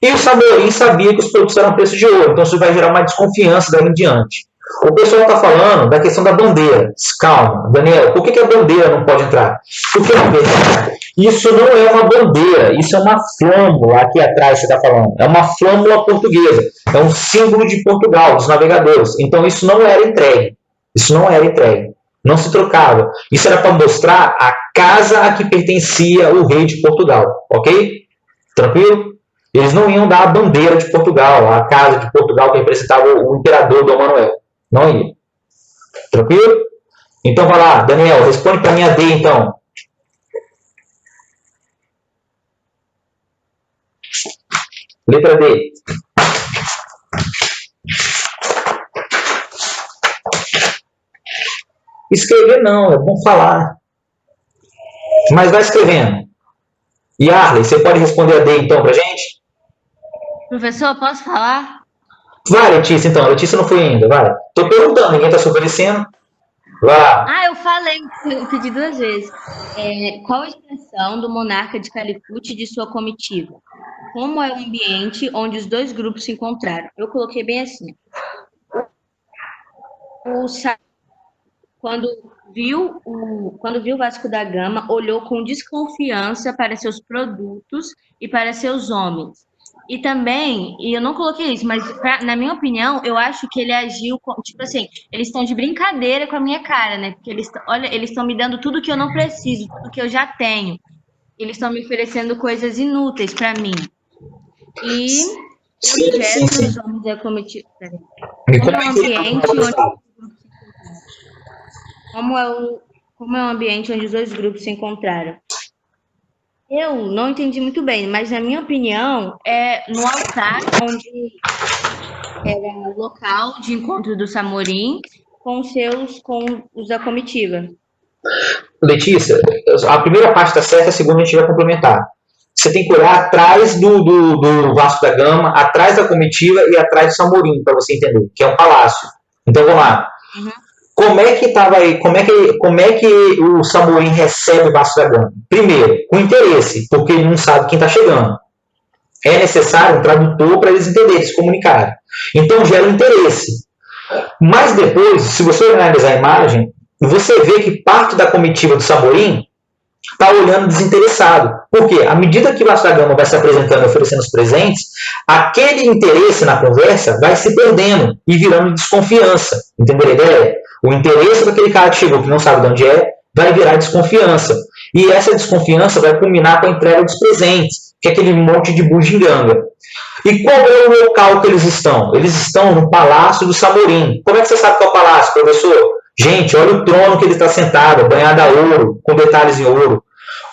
e o Samorim sabia que os produtos eram a preço de ouro. Então isso vai gerar uma desconfiança daí em diante. O pessoal está falando da questão da bandeira. Calma, Daniel, por que a bandeira não pode entrar? Porque isso não é uma bandeira, isso é uma flâmula. Aqui atrás você está falando. É uma flâmula portuguesa. É um símbolo de Portugal, dos navegadores. Então isso não era entregue. Isso não era entregue. Não se trocava. Isso era para mostrar a casa a que pertencia o rei de Portugal. Ok? Tranquilo? Eles não iam dar a bandeira de Portugal, a casa de Portugal que representava o imperador Dom Manuel. Não ia. Tranquilo? Então vai lá, Daniel, responde para mim a D então. Letra D. Escrever não, é bom falar. Mas vai escrevendo. E Arley, você pode responder a D então pra gente? Professor, posso falar? Vai, Letícia, então. Letícia não foi ainda, vai. Tô perguntando, ninguém tá se oferecendo. Vai. Eu falei, eu pedi 2 vezes. Qual a expressão do monarca de Calicut e de sua comitiva? Como é o ambiente onde os 2 grupos se encontraram? Eu coloquei bem assim. Quando viu o Vasco da Gama, olhou com desconfiança para seus produtos e para seus homens. E também, e eu não coloquei isso, mas na minha opinião, eu acho que ele agiu, tipo assim, eles estão de brincadeira com a minha cara, né? Porque eles estão me dando tudo que eu não preciso, tudo que eu já tenho. Eles estão me oferecendo coisas inúteis para mim. E os homens da comitiva. Como é um ambiente onde como é um ambiente onde os 2 grupos se encontraram? Eu não entendi muito bem, mas na minha opinião, é no altar, onde era o local de encontro do Samorim com os da comitiva. Letícia, a primeira parte está certa, a segunda a gente vai complementar. Você tem que olhar atrás do Vasco da Gama, atrás da comitiva e atrás do Samorim, para você entender, que é um palácio. Então vamos lá. Uhum. Como é que estava aí? Como é que o Samorim recebe o Vasco da Gama? Primeiro, com interesse, porque ele não sabe quem está chegando. É necessário um tradutor para eles entenderem, se comunicarem. Então gera um interesse. Mas depois, se você analisar a imagem, você vê que parte da comitiva do Samorim está olhando desinteressado. Por quê? À medida que o Vasco da Gama vai se apresentando e oferecendo os presentes, aquele interesse na conversa vai se perdendo e virando desconfiança. Entendeu a ideia? O interesse daquele cara que chegou, que não sabe de onde é, vai virar desconfiança. E essa desconfiança vai culminar com a entrega dos presentes, que é aquele monte de bugiganga. E qual é o local que eles estão? Eles estão no Palácio do Samorim. Como é que você sabe qual é o palácio, professor? Gente, olha o trono que ele está sentado, banhado a ouro, com detalhes em ouro.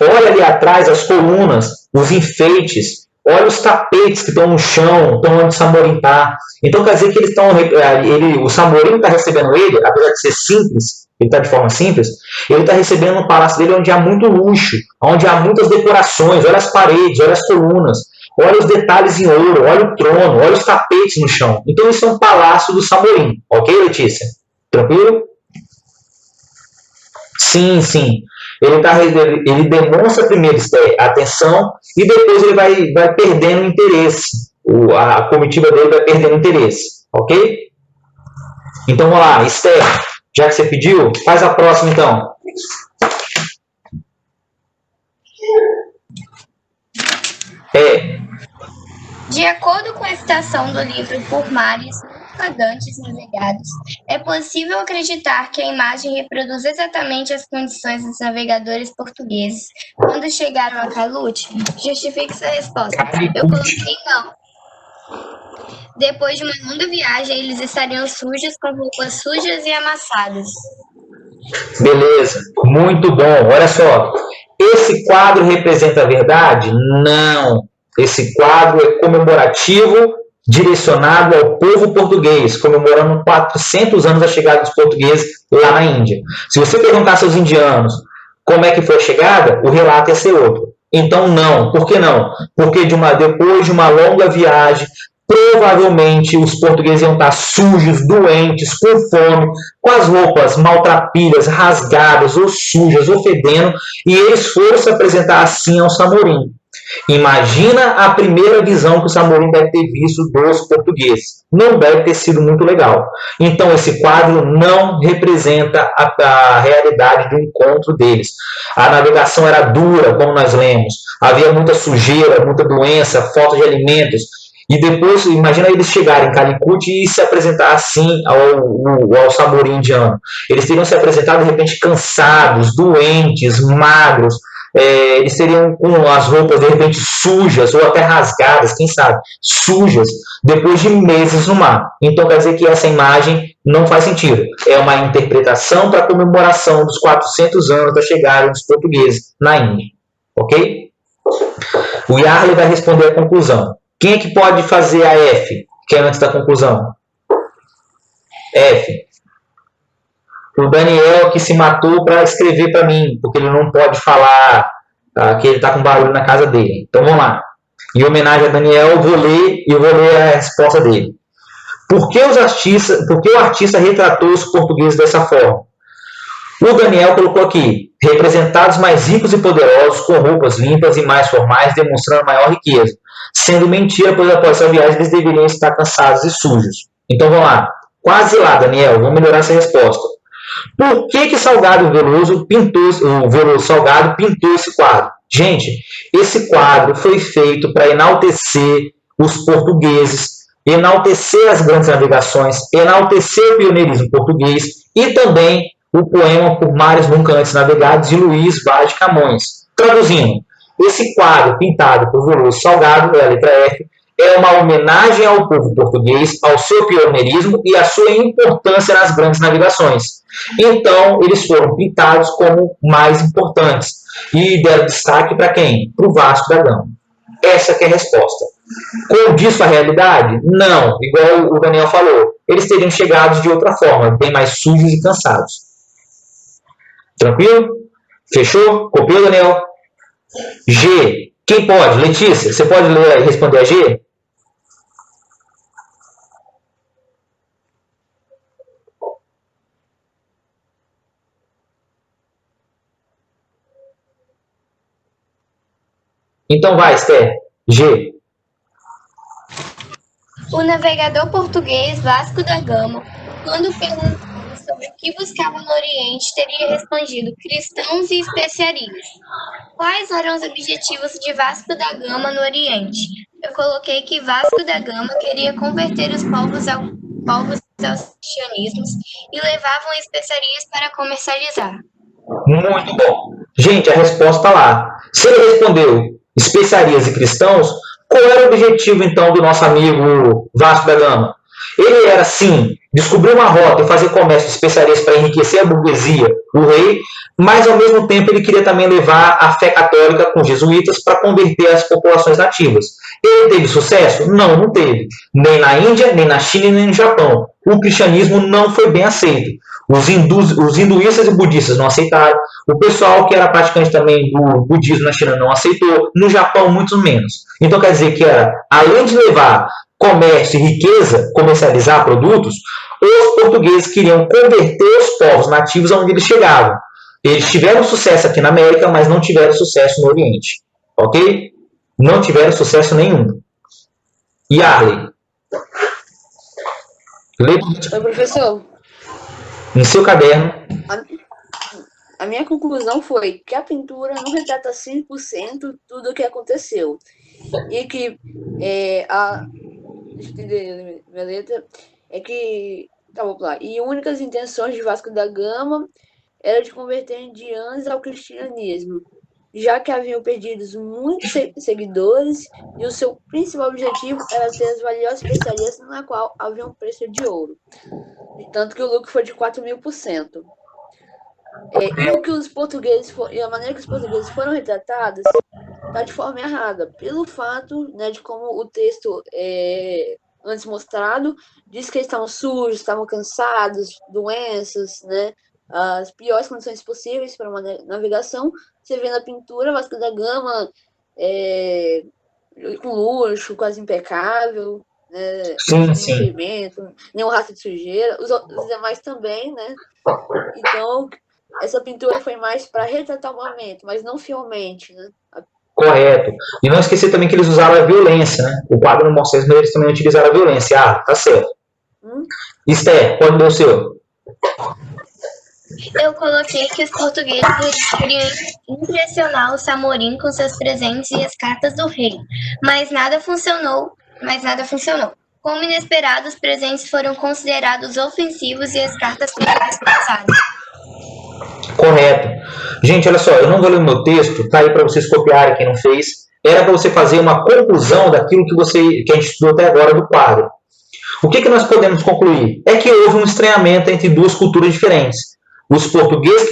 Olha ali atrás as colunas, os enfeites. Olha os tapetes que estão no chão, estão onde o Samorim está. Então quer dizer que o Samorim está recebendo ele, apesar de ser simples, ele está de forma simples, ele está recebendo no palácio dele onde há muito luxo, onde há muitas decorações. Olha as paredes, olha as colunas, olha os detalhes em ouro, olha o trono, olha os tapetes no chão. Então isso é um palácio do Samorim, ok, Letícia? Tranquilo? Sim, sim. Ele demonstra primeiro atenção e depois ele vai perdendo interesse. A comitiva dele vai perdendo interesse, ok? Então vamos lá, Esther, já que você pediu, faz a próxima então. De acordo com a citação do livro Por Mares Navegantes Navegados, é possível acreditar que a imagem reproduz exatamente as condições dos navegadores portugueses quando chegaram a Calute? Justifique sua resposta. Eu coloquei não. Depois de uma longa viagem, eles estariam sujos, com roupas sujas e amassadas. Beleza, muito bom. Olha só, esse quadro representa a verdade? Não. Esse quadro é comemorativo, direcionado ao povo português, comemorando 400 anos da chegada dos portugueses lá na Índia. Se você perguntasse aos indianos como é que foi a chegada, o relato ia ser outro. Então não. Por que não? Porque depois de uma longa viagem, provavelmente os portugueses iam estar sujos, doentes, com fome, com as roupas maltrapilhas, rasgadas, ou sujas, ou fedendo, e eles foram se apresentar assim ao Samorim. Imagina a primeira visão que o Samorim deve ter visto dos portugueses. Não deve ter sido muito legal. Então, esse quadro não representa a realidade do encontro deles. A navegação era dura, como nós lemos. Havia muita sujeira, muita doença, falta de alimentos. E depois, imagina eles chegarem em Calicut e se apresentar assim ao Samorim indiano. Eles teriam se apresentado, de repente, cansados, doentes, magros. Eles seriam com as roupas, de repente, sujas ou até rasgadas, quem sabe, sujas, depois de meses no mar. Então, quer dizer que essa imagem não faz sentido. É uma interpretação para a comemoração dos 400 anos da chegada dos portugueses na Índia. Ok? O Yarley vai responder a conclusão. Quem é que pode fazer a F, que é antes da conclusão? F. O Daniel que se matou para escrever para mim, porque ele não pode falar que ele está com barulho na casa dele. Então vamos lá. Em homenagem a Daniel, eu vou ler a resposta dele. Por que o artista retratou os portugueses dessa forma? O Daniel colocou aqui, representados mais ricos e poderosos, com roupas limpas e mais formais, demonstrando maior riqueza. Sendo mentira, pois após essa viagem eles deveriam estar cansados e sujos. Então vamos lá. Quase lá, Daniel. Vamos melhorar essa resposta. Por que Salgado Veloso pintou esse quadro? Gente, esse quadro foi feito para enaltecer os portugueses, enaltecer as grandes navegações, enaltecer o pioneirismo português e também o poema Por Mares Nunca Antes Navegados de Luís Vaz de Camões. Traduzindo, esse quadro pintado por Veloso Salgado, a letra F, é uma homenagem ao povo português, ao seu pioneirismo e à sua importância nas grandes navegações. Então, eles foram pintados como mais importantes e deram destaque para quem? Para o Vasco da Gama. Essa que é a resposta. Condiz com a realidade? Não, igual o Daniel falou. Eles teriam chegado de outra forma, bem mais sujos e cansados. Tranquilo? Fechou? Copiou, Daniel? G. Quem pode? Letícia, você pode ler e responder a G? Então vai, Esther. G. O navegador português Vasco da Gama, quando perguntado sobre o que buscava no Oriente, teria respondido cristãos e especiarias. Quais eram os objetivos de Vasco da Gama no Oriente? Eu coloquei que Vasco da Gama queria converter os povos aos cristianismos e levavam especiarias para comercializar. Muito bom. Gente, a resposta lá. Se ele respondeu especiarias e cristãos, qual era o objetivo, então, do nosso amigo Vasco da Gama? Ele era, sim, descobrir uma rota e fazer comércio de especiarias para enriquecer a burguesia, o rei, mas, ao mesmo tempo, ele queria também levar a fé católica com os jesuítas para converter as populações nativas. Ele teve sucesso? Não, não teve. Nem na Índia, nem na China, nem no Japão. O cristianismo não foi bem aceito. Os hinduístas e budistas não aceitaram. O pessoal que era praticante também do budismo na China não aceitou. No Japão, muito menos. Então, quer dizer que era, além de levar comércio e riqueza, comercializar produtos, os portugueses queriam converter os povos nativos aonde eles chegavam. Eles tiveram sucesso aqui na América, mas não tiveram sucesso no Oriente. Ok? Não tiveram sucesso nenhum. E Arley? Lê Professor, no seu caderno. a minha conclusão foi que a pintura não retrata 100% tudo o que aconteceu. E que deixa eu entender minha letra, é que, tá, vamos lá, e únicas intenções de Vasco da Gama era de converter indianos ao cristianismo, já que haviam perdido muitos seguidores e o seu principal objetivo era ter as valiosas especiarias na qual havia um preço de ouro. Tanto que o lucro foi de 4.000%. E o que os portugueses e a maneira que os portugueses foram retratados está de forma errada, pelo fato, né, de como o texto antes mostrado diz que eles estavam sujos, estavam cansados, doenças, né, as piores condições possíveis para uma navegação. Você vê na pintura Vasco da Gama com luxo, quase impecável, né, Sim, sem nenhum ferimento, nenhum rastro de sujeira, os demais também, né? Então, essa pintura foi mais para retratar o momento, mas não fielmente, né? Correto. E não esquecer também que eles usaram a violência, né? O quadro não mostra isso, mas eles também utilizaram a violência. Ah, tá certo. Esther, pode ler o seu. Eu coloquei que os portugueses queriam impressionar o Samorim com seus presentes e as cartas do rei, mas nada funcionou. Como inesperado, os presentes foram considerados ofensivos e as cartas foram dispensadas. Correto. Gente, olha só, eu não vou ler o meu texto, tá aí para vocês copiarem quem não fez. Era para você fazer uma conclusão daquilo que a gente estudou até agora do quadro. O que nós podemos concluir? É que houve um estranhamento entre duas culturas diferentes. Os portugueses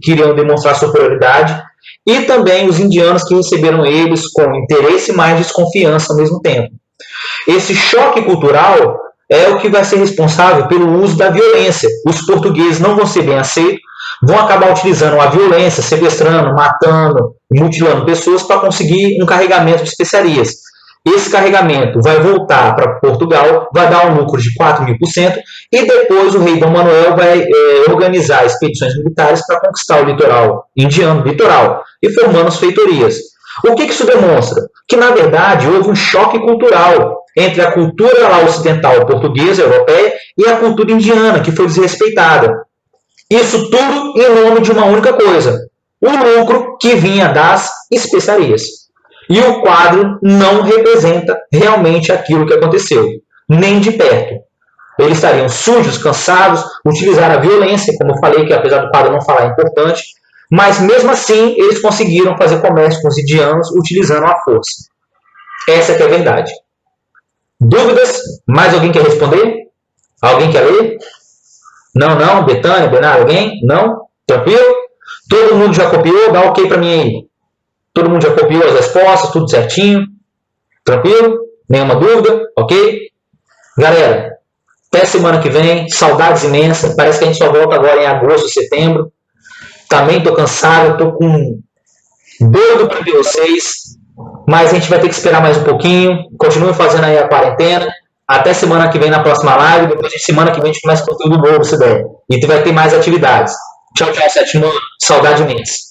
queriam demonstrar superioridade e também os indianos que receberam eles com interesse e mais desconfiança ao mesmo tempo. Esse choque cultural é o que vai ser responsável pelo uso da violência. Os portugueses não vão ser bem aceitos, vão acabar utilizando a violência, sequestrando, matando, mutilando pessoas para conseguir um carregamento de especiarias. Esse carregamento vai voltar para Portugal, vai dar um lucro de 4.000%, e depois o rei Dom Manuel vai organizar expedições militares para conquistar o litoral indiano, e formando as feitorias. O que isso demonstra? Que, na verdade, houve um choque cultural entre a cultura lá ocidental portuguesa, europeia, e a cultura indiana, que foi desrespeitada. Isso tudo em nome de uma única coisa: o lucro que vinha das especiarias. E o quadro não representa realmente aquilo que aconteceu, nem de perto. Eles estariam sujos, cansados, utilizaram a violência, como eu falei, que apesar do quadro não falar é importante, mas mesmo assim eles conseguiram fazer comércio com os indianos utilizando a força. Essa que é a verdade. Dúvidas? Mais alguém quer responder? Alguém quer ler? Não? Betânia, Bernardo, alguém? Não? Tranquilo? Todo mundo já copiou? Dá ok para mim aí. Todo mundo já copiou as respostas, tudo certinho? Tranquilo? Nenhuma dúvida? Ok? Galera, até semana que vem. Saudades imensas. Parece que a gente só volta agora em agosto, setembro. Também tô cansado, tô com doido para ver vocês. Mas a gente vai ter que esperar mais um pouquinho. Continue fazendo aí a quarentena. Até semana que vem na próxima live. Depois de semana que vem a gente começa conteúdo novo, se der. E vai ter mais atividades. Tchau, sétimo ano. Saudade imensa.